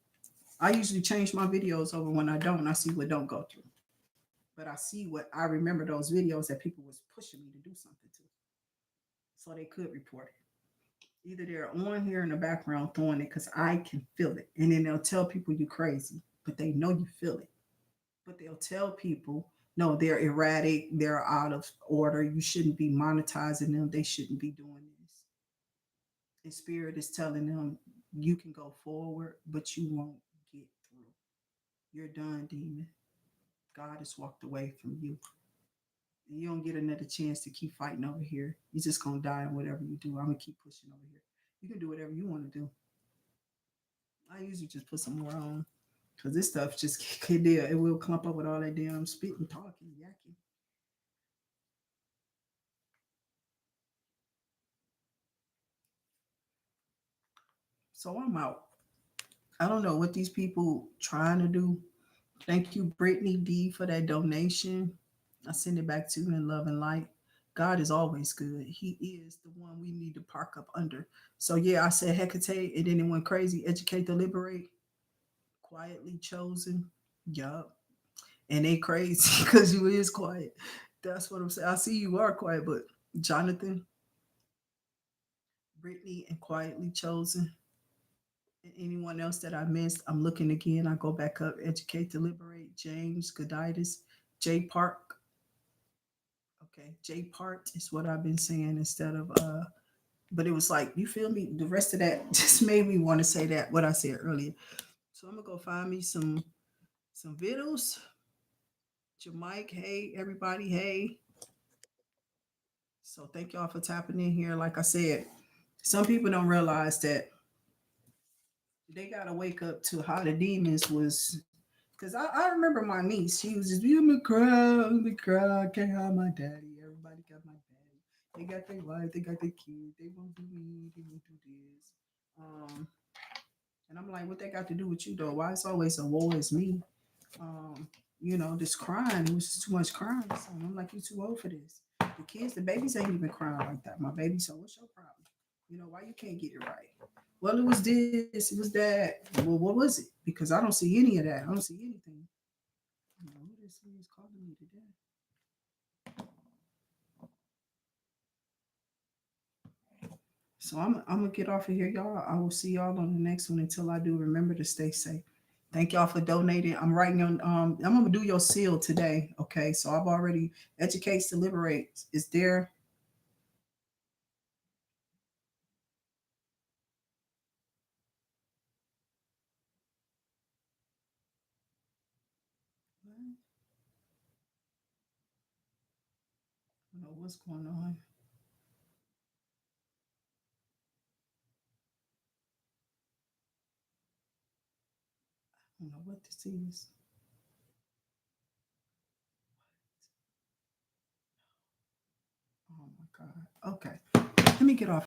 I usually change my videos over when I don't. I see what don't go through. But I see what I remember those videos that people was pushing me to do something to. So they could report it. Either they're on here in the background throwing it because I can feel it. And then they'll tell people you crazy, but they know you feel it. But they'll tell people, no, they're erratic, they're out of order. You shouldn't be monetizing them. They shouldn't be doing this. And spirit is telling them you can go forward, but you won't get through. You're done, demon. God has walked away from you. And you don't get another chance to keep fighting over here. You're just gonna die in whatever you do. I'm gonna keep pushing over here. You can do whatever you want to do. I usually just put some more on. Because this stuff just can't deal. It will clump up with all that damn spitting, talking, yakking. So I'm out. I don't know what these people trying to do. Thank you, Brittany D, for that donation. I send it back to you in love and light. God is always good. He is the one we need to park up under. So yeah, I said Hecate, and then it went crazy. Educate to liberate. quietly chosen. Yup. And they crazy because you is quiet. That's what I'm saying. I see you are quiet, but Jonathan, Brittany, and quietly chosen. And anyone else that I missed, I'm looking again. I go back up. Educate, deliberate. James, Goditis, J Park. Okay, J Part is what I've been saying instead of But it was like, you feel me? The rest of that just made me want to say that what I said earlier. So I'm gonna go find me some videos. Jamike, hey everybody, hey. So thank y'all for tapping in here. Like I said, some people don't realize that they gotta wake up to how the demons was. Cause I remember my niece. She was just, I'm the cry, can't have my daddy. Everybody got my daddy. They got their wife, they got their kid. They won't do me, they won't do this. And I'm like, what they got to do with you though? Why it's always a woe is me? Um, this crying, it was just too much crying. So I'm like, you too old for this. The kids, the babies ain't even crying like that. My baby, so what's your problem? Why you can't get it right? Well, it was this, it was that. Well, what was it? Because I don't see any of that. I don't see anything. Who this is calling me today? So I'm gonna get off of here, y'all. I will see y'all on the next one. Until I do, remember to stay safe. Thank y'all for donating. I'm writing on. I'm gonna do your seal today. Okay, so I've already educate to liberate. Is there? I don't know what's going on. I don't know what this is. Oh my god. Okay, let me get off.